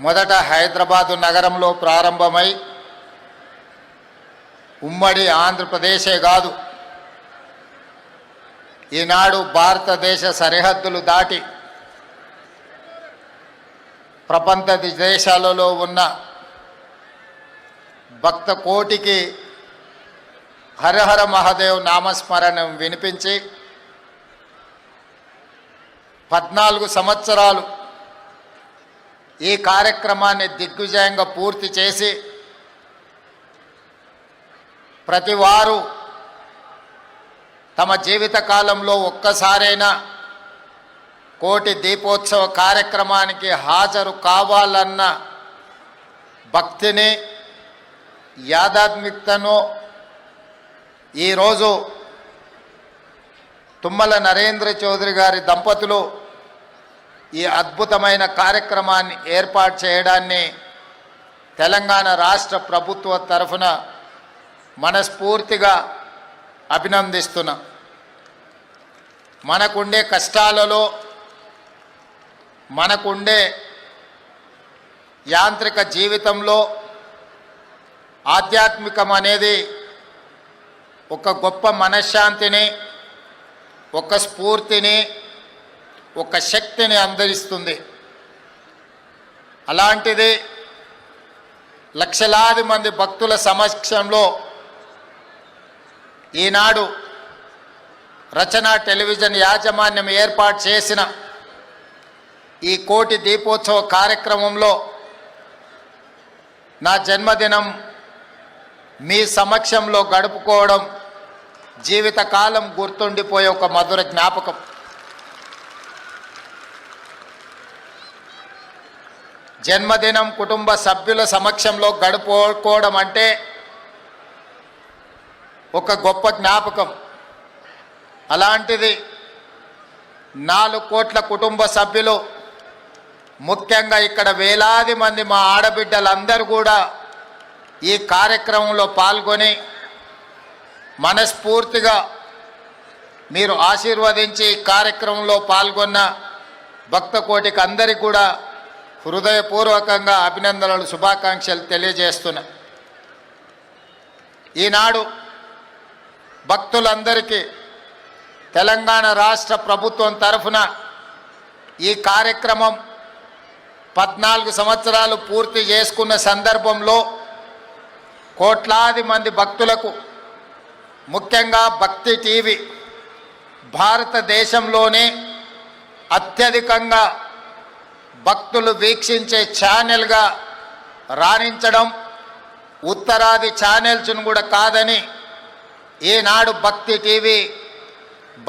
మొదట హైదరాబాదు నగరంలో ప్రారంభమై ఉమ్మడి ఆంధ్రప్రదేశే కాదు, ఈనాడు భారతదేశ సరిహద్దులు దాటి ప్రపంచ దేశాలలో ఉన్న భక్త కోటికి హరహర మహాదేవ్ నామస్మరణ వినిపించి 14 సంవత్సరాలు ఈ కార్యక్రమాన్ని దిగ్విజయంగా పూర్తి చేసి ప్రతివారు తమ జీవిత కాలంలో ఒక్కసారైనా కోటి దీపోత్సవ కార్యక్రమానికి హాజరు కావాలన్న భక్తిని, యాదాత్మికతను ఈరోజు తుమ్మల నరేంద్ర చౌదరి గారి దంపతులు ఈ అద్భుతమైన కార్యక్రమాన్ని ఏర్పాటు చేయడాన్ని తెలంగాణ రాష్ట్ర ప్రభుత్వ తరఫున మనస్ఫూర్తిగా అభినందిస్తున్నాం. మనకుండే కష్టాలలో, మనకుండే యాంత్రిక జీవితంలో ఆధ్యాత్మికం అనేది ఒక గొప్ప మనశ్శాంతిని, ఒక స్ఫూర్తిని, ఒక శక్తిని అందిస్తుంది. అలాంటిది లక్షలాది మంది భక్తుల సమక్షంలో ఈనాడు రచన టెలివిజన్ యాజమాన్యం ఏర్పాటు చేసిన ఈ కోటి దీపోత్సవ కార్యక్రమంలో నా జన్మదినం మీ సమక్షంలో గడుపుకోవడం జీవితకాలం గుర్తుండిపోయే ఒక మధుర జ్ఞాపకం. జన్మదినం కుటుంబ సభ్యుల సమక్షంలో గడుపుకోవడం అంటే ఒక గొప్ప జ్ఞాపకం. అలాంటిది 4 కోట్ల కుటుంబ సభ్యులు, ముఖ్యంగా ఇక్కడ వేలాది మంది మా ఆడబిడ్డలందరూ కూడా ఈ కార్యక్రమంలో పాల్గొని మనస్ఫూర్తిగా మీరు ఆశీర్వదించి ఈ కార్యక్రమంలో పాల్గొన్న భక్త కోటికి అందరికీ కూడా హృదయపూర్వకంగా అభినందనలు, శుభాకాంక్షలు తెలియజేస్తున్నా. ఈనాడు భక్తులందరికీ తెలంగాణ రాష్ట్ర ప్రభుత్వం తరఫున ఈ కార్యక్రమం 14 సంవత్సరాలు పూర్తి చేసుకున్న సందర్భంలో కోట్లాది మంది భక్తులకు, ముఖ్యంగా భక్తి టీవీ భారతదేశంలోనే అత్యధికంగా భక్తులు వీక్షించే ఛానల్గా రాణించడం, ఉత్తరాది ఛానల్స్ను కూడా కాదని ఈనాడు భక్తి టీవీ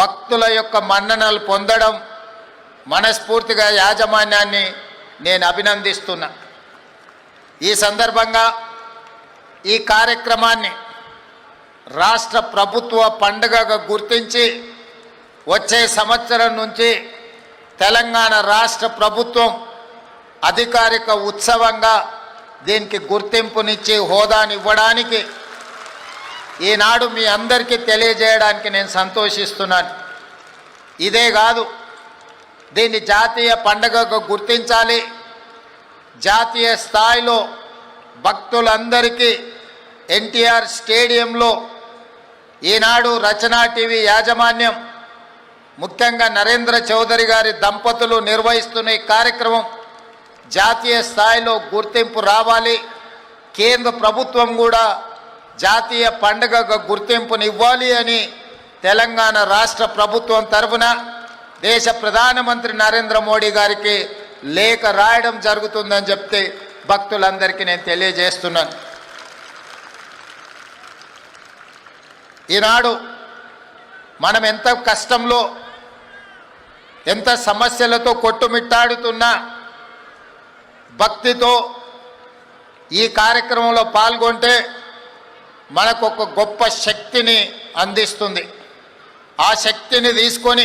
భక్తుల యొక్క మన్ననలు పొందడం మనస్ఫూర్తిగా యాజమాన్యాన్ని నేను అభినందిస్తున్నా. ఈ సందర్భంగా ఈ కార్యక్రమాన్ని రాష్ట్ర ప్రభుత్వ పండుగగా గుర్తించి వచ్చే సంవత్సరం నుంచి తెలంగాణ రాష్ట్ర ప్రభుత్వం అధికారిక ఉత్సవంగా దీనికి గుర్తింపునిచ్చి హోదానివ్వడానికి ఈనాడు మీ అందరికీ తెలియజేయడానికి నేను సంతోషిస్తున్నాను. ఇదే కాదు, దీన్ని జాతీయ పండుగగా గుర్తించాలి. జాతీయ స్థాయిలో భక్తులందరికీ ఎన్టీఆర్ స్టేడియంలో ఈనాడు రచనా టీవీ యాజమాన్యం, ముఖ్యంగా నరేంద్ర చౌదరి గారి దంపతులు నిర్వహిస్తున్న ఈ కార్యక్రమం జాతీయ స్థాయిలో గుర్తింపు రావాలి. కేంద్ర ప్రభుత్వం కూడా జాతీయ పండుగగా గుర్తింపునివ్వాలి అని తెలంగాణ రాష్ట్ర ప్రభుత్వం తరఫున దేశ ప్రధానమంత్రి నరేంద్ర మోడీ గారికి లేఖ రాయడం జరుగుతుందని చెప్తే భక్తులందరికీ నేను తెలియజేస్తున్నాను. ఈనాడు మనం ఎంత కష్టంలో, ఎంత సమస్యలతో కొట్టుమిట్టాడుతున్నా భక్తితో ఈ కార్యక్రమంలో పాల్గొంటే మనకు ఒక గొప్ప శక్తిని అందిస్తుంది. ఆ శక్తిని తీసుకొని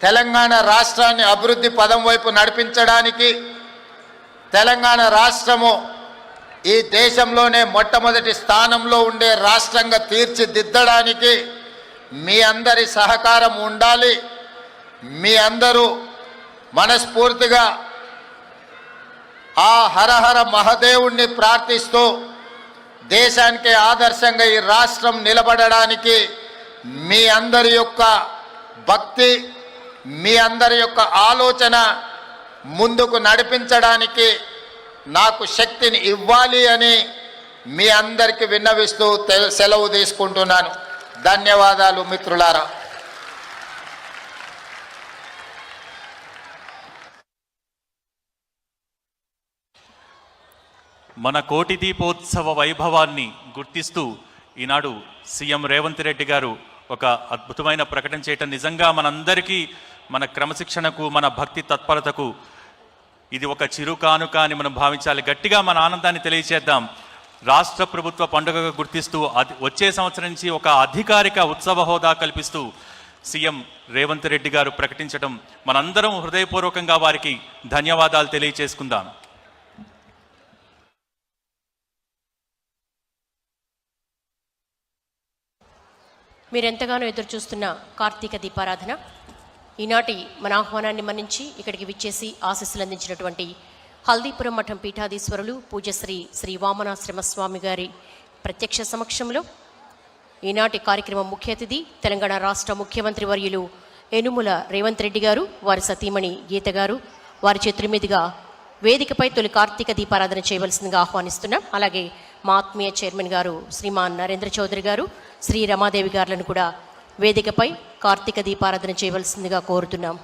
తెలంగాణ రాష్ట్రాన్ని అభివృద్ధి పదం వైపు నడిపించడానికి, తెలంగాణ రాష్ట్రము ఈ దేశంలోనే మొట్టమొదటి స్థానంలో ఉండే రాష్ట్రంగా తీర్చిదిద్దడానికి మీ అందరి సహకారం ఉండాలి. మీ అందరూ మనస్ఫూర్తిగా ఆ హరహర మహదేవుణ్ణి ప్రార్థిస్తూ దేశానికి ఆదర్శంగా ఈ రాష్ట్రం నిలబడడానికి మీ అందరి యొక్క భక్తి, మీ అందరి యొక్క ఆలోచన ముందుకు నడిపించడానికి నాకు శక్తిని ఇవ్వాలి అని మీ అందరికీ విన్నవిస్తూ సెలవు తీసుకుంటున్నాను. ధన్యవాదాలు మిత్రులారా. మన కోటి దీపోత్సవ వైభవాన్ని గుర్తిస్తూ ఈనాడు సీఎం రేవంత్ రెడ్డి గారు ఒక అద్భుతమైన ప్రకటన చేయటం నిజంగా మనందరికీ, మన క్రమశిక్షణకు, మన భక్తి తత్పరతకు ఇది ఒక చిరు కానుక అని మనం భావించాలి. గట్టిగా మన ఆనందాన్ని తెలియచేద్దాం. రాష్ట్ర ప్రభుత్వ పండుగగా గుర్తిస్తూ వచ్చే సంవత్సరం నుంచి ఒక అధికారిక ఉత్సవ హోదా కల్పిస్తూ సీఎం రేవంత్ రెడ్డి గారు ప్రకటించడం మనందరం హృదయపూర్వకంగా వారికి ధన్యవాదాలు తెలియచేసుకుందాం. మీరెంతగానో ఎదురు చూస్తున్న కార్తీక దీపారాధన ఈనాటి మన ఆహ్వానాన్ని మన్నించి ఇక్కడికి విచ్చేసి ఆశీస్సులు అందించినటువంటి హల్దీపురం మఠం పీఠాధీశ్వరులు పూజ్యశ్రీ శ్రీ వామనాశ్రమ స్వామి గారి ప్రత్యక్ష సమక్షంలో ఈనాటి కార్యక్రమం ముఖ్య అతిథి తెలంగాణ రాష్ట్ర ముఖ్యమంత్రి వర్యులు యనుమల రేవంత్ రెడ్డి గారు, వారి సతీమణి గీత గారు, వారి చేతుల మీదుగా వేదికపై తొలి కార్తీక దీపారాధన చేయవలసిందిగా ఆహ్వానిస్తున్నాం. అలాగే మా ఆత్మీయ చైర్మన్ గారు శ్రీమాన్ నరేంద్ర చౌదరి గారు, శ్రీ రమాదేవి గారులను కూడా వేదికపై కార్తీక దీపారాధన చేయవలసిందిగా కోరుతున్నాం.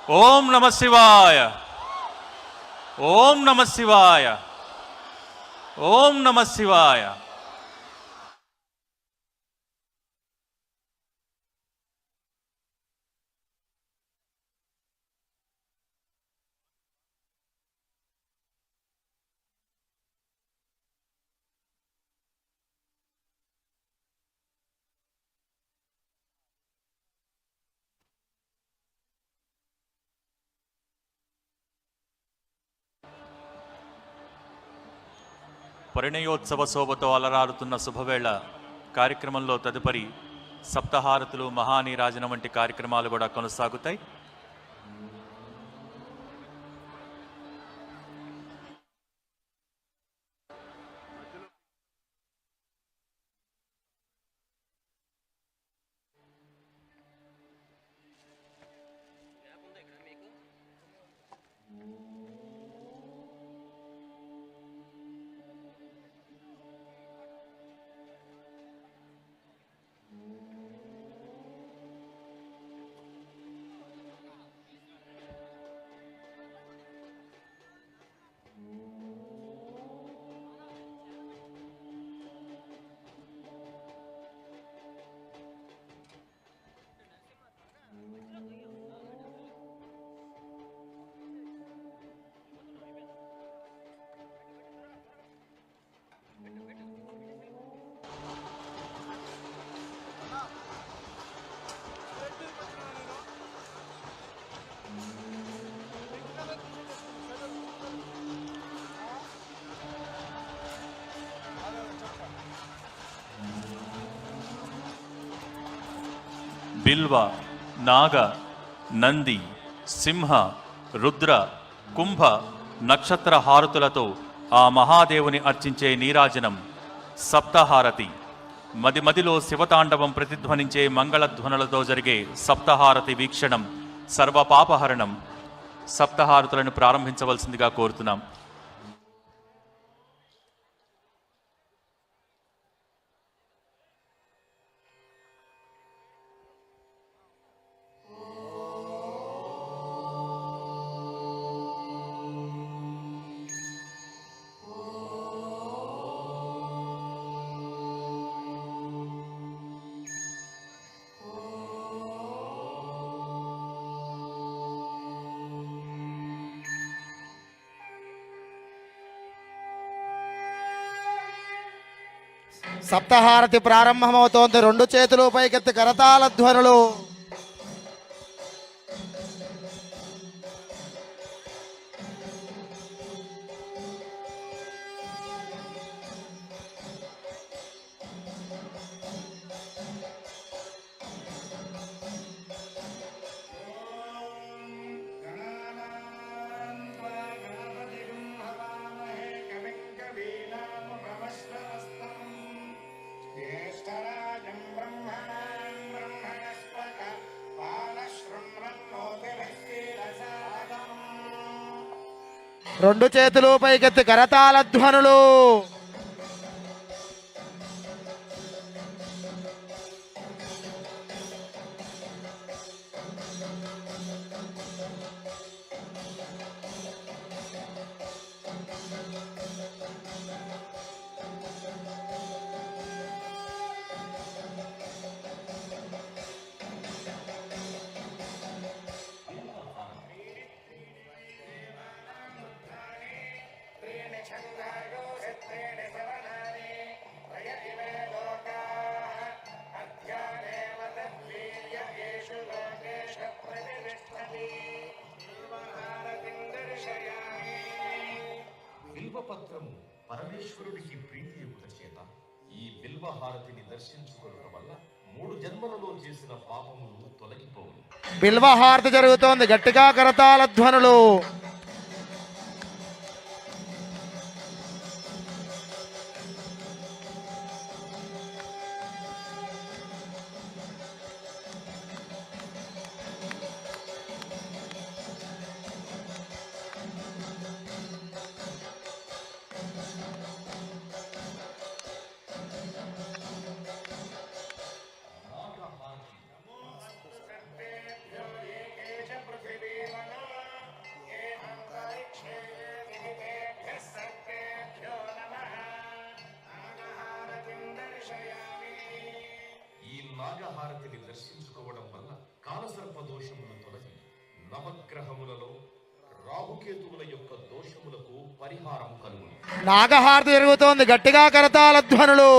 ఓం నమ శివాయ. ఓం నమ శివాయ. ఓం నమ శివాయ. పరిణయోత్సవ శోభతో అలరారుతున్న శుభవేళ కార్యక్రమంలో తదుపరి సప్తహారతులు, మహానీరాజనం వంటి కార్యక్రమాలు కూడా కొనసాగుతాయి. బిల్వ, నాగ, నంది, సింహ, రుద్ర, కుంభ నక్షత్ర హారతులతో ఆ మహాదేవుని అర్చించే నీరాజనం సప్తహారతి. మదిమదిలో శివతాండవం ప్రతిధ్వనించే మంగళధ్వనులతో జరిగే సప్తహారతి వీక్షణం సర్వపాపహరణం. సప్తహారతులను ప్రారంభించవలసిందిగా కోరుతున్నాం. సప్తహారతి ప్రారంభమవుతోంది. 2 చేతులు పైకెత్తి కరతాళ ధ్వనులు. రెండు చేతులు పైకెత్తి కరతాళ ధ్వనులు. బిల్వపత్రము పరమేశ్వరుడికి ప్రీతి ఎగుట చేత ఈ బిల్వహారతిని దర్శించుకోవడం వల్ల 3 జన్మలలో చేసిన పాపములు తొలగిపోవును. బిల్వహారతి జరుగుతోంది. గట్టిగా కరతాళ ధ్వనులు. దర్శించుకోవడం వల్ల కాలసర్ప దోషములు తొలగి నవగ్రహములలో రాహుకేతువుల యొక్క దోషములకు పరిహారం కలుగును. నాగహారతి జరుగుతోంది, గట్టిగా కరతాళ ధ్వనులు.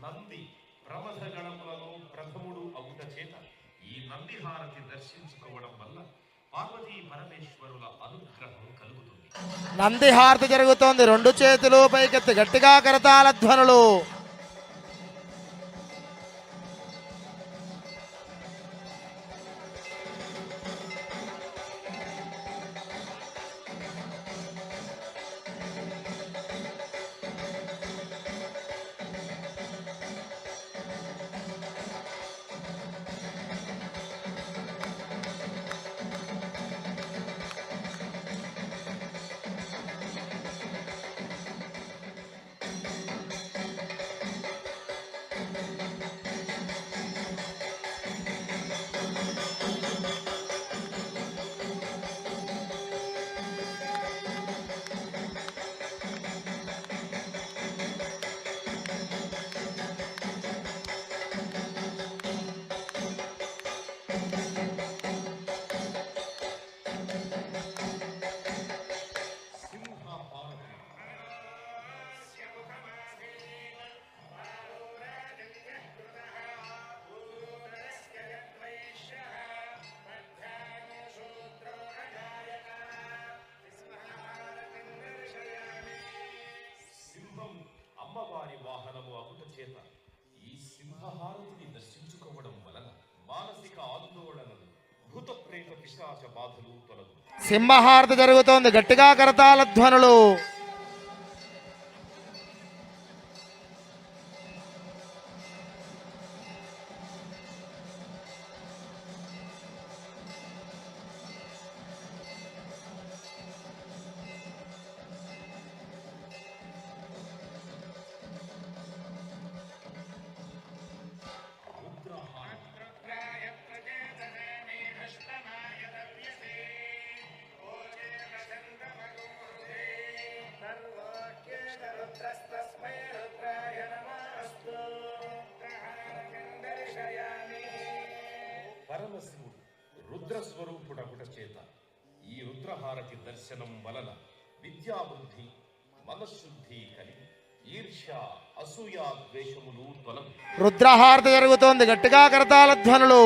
నంది ప్రమథ గణములలో ప్రథముడు అవుట చేత ఈ నంది హారతి దర్శించుకోవడం వల్ల పార్వతీ పరమేశ్వరుల అనుగ్రహం కలుగుతుంది. నందిహారతి జరుగుతోంది, రెండు చేతులు పైకెత్తి గట్టిగా కరతాళ ధ్వనులు. అమ్మవారి వాహనము అగుట చేత ఈ సింహహారతిని దర్శించుకోవడం వలన మానసిక ఆందోళనలు, భూత ప్రేత పిశాచ బాధలు తొలగు. సింహహారతి జరుగుతోంది, గట్టిగా కరతాళ ధ్వనులు. పరమశివుడు రుద్రస్వరూపుడగుట చేత ఈ రుద్రహారతి దర్శనం వలన విద్యాబుద్ధి, మనశుద్ధి కలిగి ఈర్ష్య, అసూయ, ద్వేషములు తొలగు. రుద్రహారతి జరుగుతోంది, గట్టిగా కరతాళ ధ్వనులు.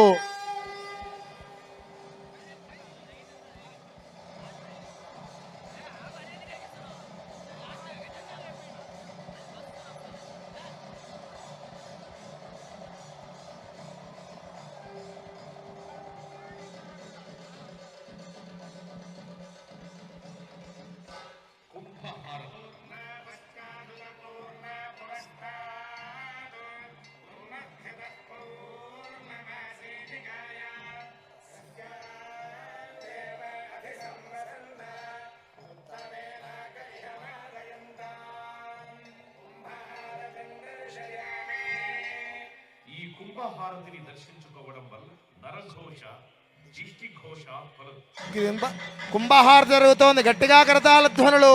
కుంభహారతిని దర్శించుకోవడం వల్ల నరఘోష, జిష్టి ఘోష తొలగు. కుంభహారతి జరుగుతోంది, గట్టిగా కరతాళ ధ్వనులు.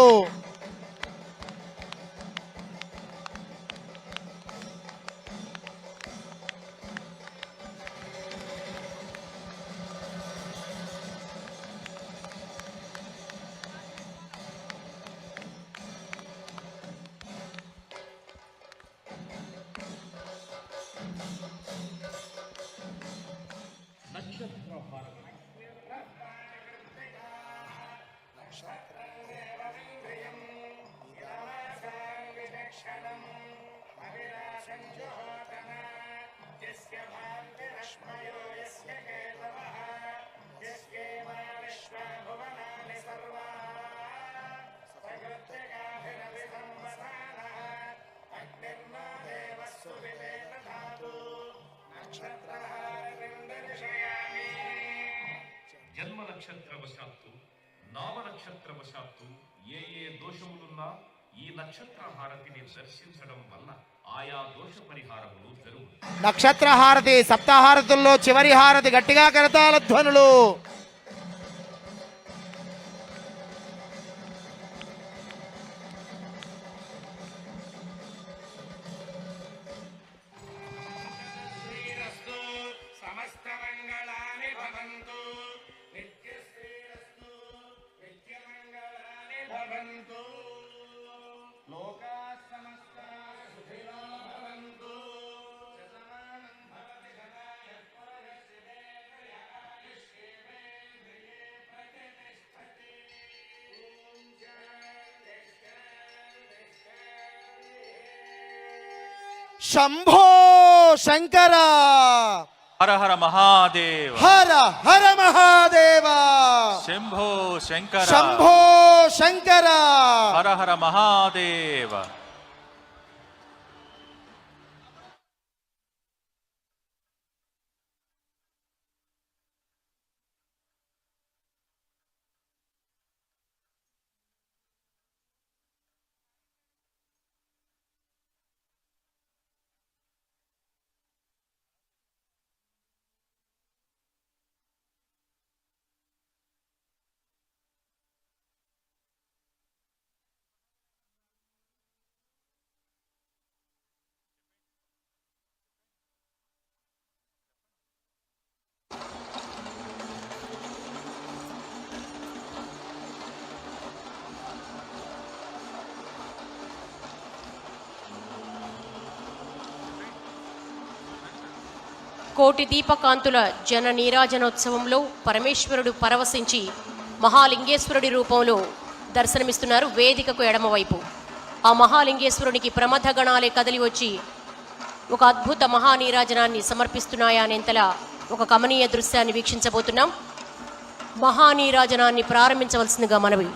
విశ్వభువనాని సర్వా సగత్యగాభిరవిధం నక్షత్రవశాత్తు నామనక్షత్రవశాత్తు ఏ ఏ దోషములున్నా ఈ నక్షత్ర హారతిని దర్శించడం వల్ల ఆయా దోష పరిహారములు జరుగు. నక్షత్ర హారతి సప్తహారతుల్లో చివరి హారతి గట్టిగా కరతాళ ధ్వనులు. సమస్త మంగళాని భవంతు, నిత్య శ్రీరస్తు, నిత్య మంగళాని భవంతు, లోకా సమస్తా సుఖినో భవంతు, శతమానం భవతి శతాయ పురుషేంద్రియ ఆయుష్యేంద్రియే ప్రతిష్టతి. ఓం శాంతి శాంతి శాంతి. శంభో శంకర హర హర మహాదేవ, హర హర మహాదేవ. శంభో శంకర, శంభో శంకర. హర హర మహాదేవ. కోటి దీపకాంతుల జన నీరాజనోత్సవంలో పరమేశ్వరుడు పరవశించి మహాలింగేశ్వరుడి రూపంలో దర్శనమిస్తున్నారు వేదికకు ఎడమవైపు. ఆ మహాలింగేశ్వరునికి ప్రమథ గణాలే కదిలి వచ్చి ఒక అద్భుత మహానీరాజనాన్ని సమర్పిస్తున్నాయా అనేంతలా ఒక కమనీయ దృశ్యాన్ని వీక్షించబోతున్నాం. మహానీరాజనాన్ని ప్రారంభించవలసిందిగా మనవి.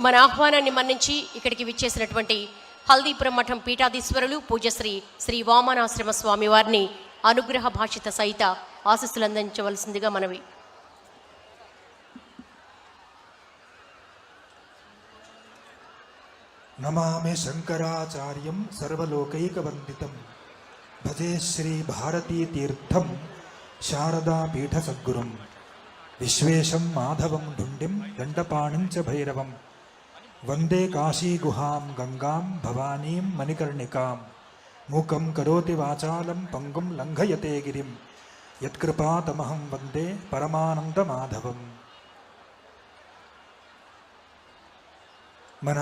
మన ఆహ్వానాన్ని మన్నించి ఇక్కడికి విచ్చేసినటువంటి హల్దీపురం మఠం పీఠాధీశ్వరులు పూజ్యశ్రీ శ్రీ వామనాశ్రమ స్వామి వారిని అనుగ్రహ భాషిత సహిత ఆశీస్సులు అందించవలసిందిగా మనవి. నమామి శంకరాచార్యం సర్వలోకైకవందితం భజే శ్రీ భారతీ తీర్థం శారదా పీఠ సద్గురుం విశ్వేశం మాధవం ఢుండిం దండపాణిం చ భైరవం వందే కాశీగుహాం గంగాం భవానీం మణికర్ణికాం మూకం కరోతి వాచాలం పంగుం లంఘయతే గిరిం యత్కృపాతమహం వందే పరమానందమాధవం. మన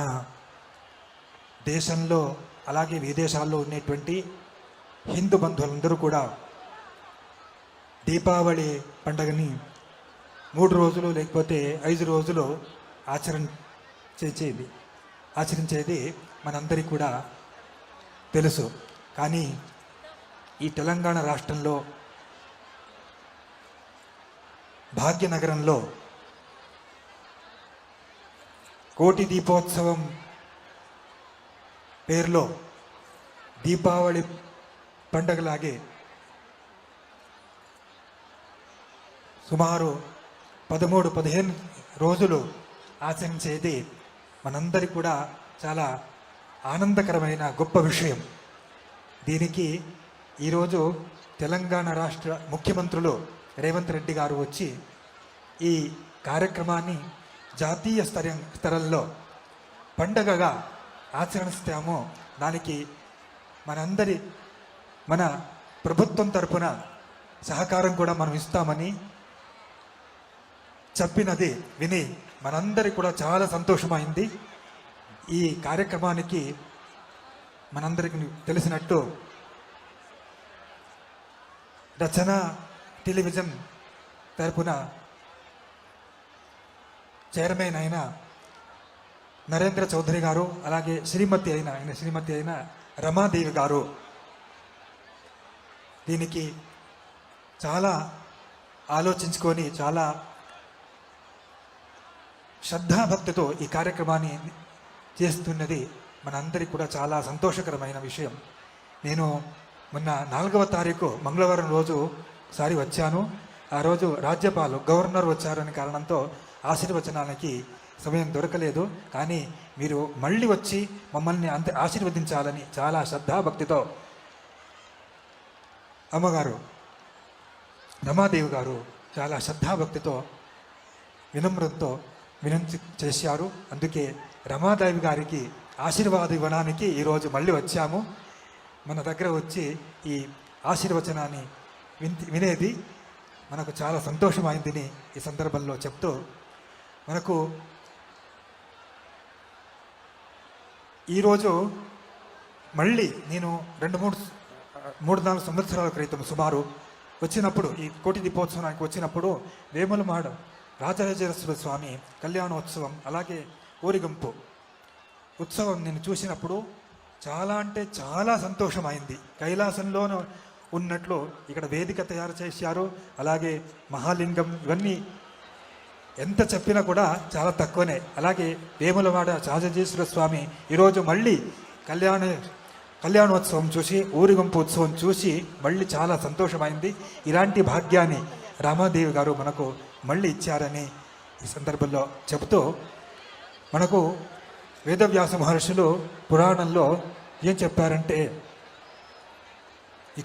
దేశంలో అలాగే విదేశాల్లో ఉండేటువంటి హిందూ బంధువులందరూ కూడా దీపావళి పండుగని 3 రోజులు లేకపోతే 5 రోజులు ఆచరించేది మనందరికీ కూడా తెలుసు. కానీ ఈ తెలంగాణ రాష్ట్రంలో భాగ్యనగరంలో కోటి దీపోత్సవం పేరులో దీపావళి పండగలాగే సుమారు 13-15 రోజులు ఆచరించేది మనందరికీ కూడా చాలా ఆనందకరమైన గొప్ప విషయం. దీనికి ఈరోజు తెలంగాణ రాష్ట్ర ముఖ్యమంత్రులు రేవంత్ రెడ్డి గారు వచ్చి ఈ కార్యక్రమాన్ని జాతీయ స్థరంలో పండగగా ఆచరిస్తామో దానికి మన ప్రభుత్వం తరపున సహకారం కూడా మనం ఇస్తామని చెప్పినది విని మనందరికీ కూడా చాలా సంతోషమైంది. ఈ కార్యక్రమానికి మనందరికీ తెలిసినట్టు రచన టెలివిజన్ తరపున చైర్మన్ అయిన నరేంద్ర చౌదరి గారు, అలాగే శ్రీమతి అయిన రమాదేవి గారు దీనికి చాలా ఆలోచించుకొని చాలా శ్రద్ధాభక్తితో ఈ కార్యక్రమాన్ని చేస్తున్నది మనందరికీ కూడా చాలా సంతోషకరమైన విషయం. నేను మొన్న 4వ తారీఖు మంగళవారం రోజు ఒకసారి వచ్చాను. ఆ రోజు గవర్నర్ వచ్చారని కారణంతో ఆశీర్వచనానికి సమయం దొరకలేదు. కానీ మీరు మళ్ళీ వచ్చి మమ్మల్ని ఆశీర్వదించాలని చాలా శ్రద్ధాభక్తితో అమ్మగారు రమాదేవి గారు చాలా శ్రద్ధాభక్తితో వినమ్రంతో వినంతి చేశారు. అందుకే రమాదేవి గారికి ఆశీర్వాదం ఇవ్వడానికి ఈరోజు మళ్ళీ వచ్చాము. మన దగ్గర వచ్చి ఈ ఆశీర్వచనాన్ని వినేది మనకు చాలా సంతోషమైందని ఈ సందర్భంలో చెప్తూ, మనకు ఈరోజు మళ్ళీ నేను 3-4 సంవత్సరాల క్రితం సుమారు వచ్చినప్పుడు ఈ కోటి దీపోత్సవానికి వచ్చినప్పుడు వేములవాడ రాజరాజేశ్వర స్వామి కళ్యాణోత్సవం అలాగే ఊరిగంపు ఉత్సవం నేను చూసినప్పుడు చాలా అంటే చాలా సంతోషమైంది. కైలాసంలోనూ ఉన్నట్లు ఇక్కడ వేదిక తయారు చేశారు. అలాగే మహాలింగం ఇవన్నీ ఎంత చెప్పినా కూడా చాలా తక్కువనే. అలాగే వేములవాడ రాజరాజేశ్వర స్వామి ఈరోజు మళ్ళీ కళ్యాణోత్సవం చూసి ఊరిగంపు ఉత్సవం చూసి మళ్ళీ చాలా సంతోషమైంది. ఇలాంటి భాగ్యాన్ని రామాదేవి గారు మనకు మళ్ళీ ఇచ్చారని ఈ సందర్భంలో చెబుతూ, మనకు వేదవ్యాస మహర్షులు పురాణంలో ఏం చెప్పారంటే ఈ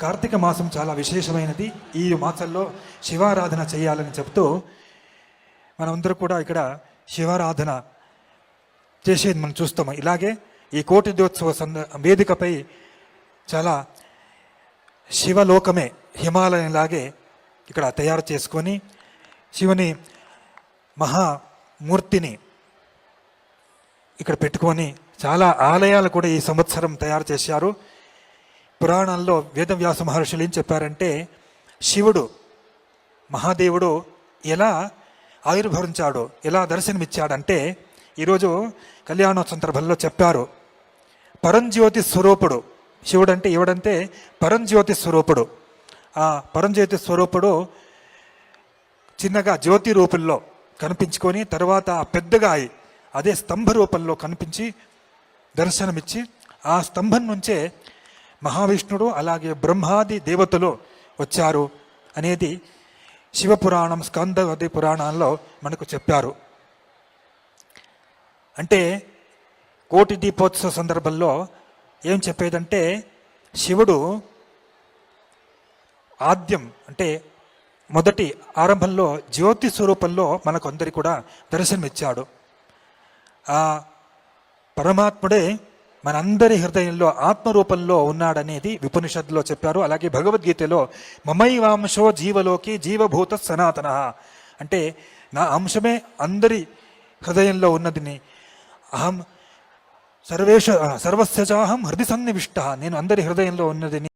కార్తీక మాసం చాలా విశేషమైనది, ఈ మాసంలో శివారాధన చేయాలని చెప్తూ మనమందరూ కూడా ఇక్కడ శివారాధన చేసేది మనం చూస్తాము. ఇలాగే ఈ కోటి దీపోత్సవ వేదికపై చాలా శివలోకమే హిమాలయంలాగే ఇక్కడ తయారు చేసుకొని శివుని మహామూర్తిని ఇక్కడ పెట్టుకొని చాలా ఆలయాలు కూడా ఈ సంవత్సరం తయారు చేశారు. పురాణాల్లో వేదవ్యాస మహర్షులు ఏం చెప్పారంటే శివుడు మహాదేవుడు ఎలా ఆవిర్భవించాడు, ఎలా దర్శనమిచ్చాడంటే ఈరోజు కళ్యాణోత్సవ సందర్భంలో చెప్పారు. పరంజ్యోతి స్వరూపుడు శివుడు అంటే ఎవడంటే పరంజ్యోతి స్వరూపుడు. ఆ పరంజ్యోతి స్వరూపుడు చిన్నగా జ్యోతి రూపంలో కనిపించుకొని తర్వాత పెద్దగా అదే స్తంభ రూపంలో కనిపించి దర్శనమిచ్చి ఆ స్తంభం నుంచే మహావిష్ణుడు అలాగే బ్రహ్మాది దేవతలు వచ్చారు అనేది శివపురాణం స్కందవతి పురాణాల్లో మనకు చెప్పారు. అంటే కోటి దీపోత్సవ సందర్భంలో ఏం చెప్పేదంటే శివుడు ఆద్యం అంటే మొదటి ఆరంభంలో జ్యోతి స్వరూపంలో మనకు అందరి కూడా దర్శనమిచ్చాడు. ఆ పరమాత్ముడే మనందరి హృదయంలో ఆత్మరూపంలో ఉన్నాడనేది ఉపనిషత్తులో చెప్పారు. అలాగే భగవద్గీతలో మమైవాంశో జీవలోకి జీవభూత సనాతన అంటే నా అంశమే అందరి హృదయంలో ఉన్నదిని, అహం సర్వస్యచాహం హృదయ సన్నివిష్ట నేను అందరి హృదయంలో ఉన్నదిని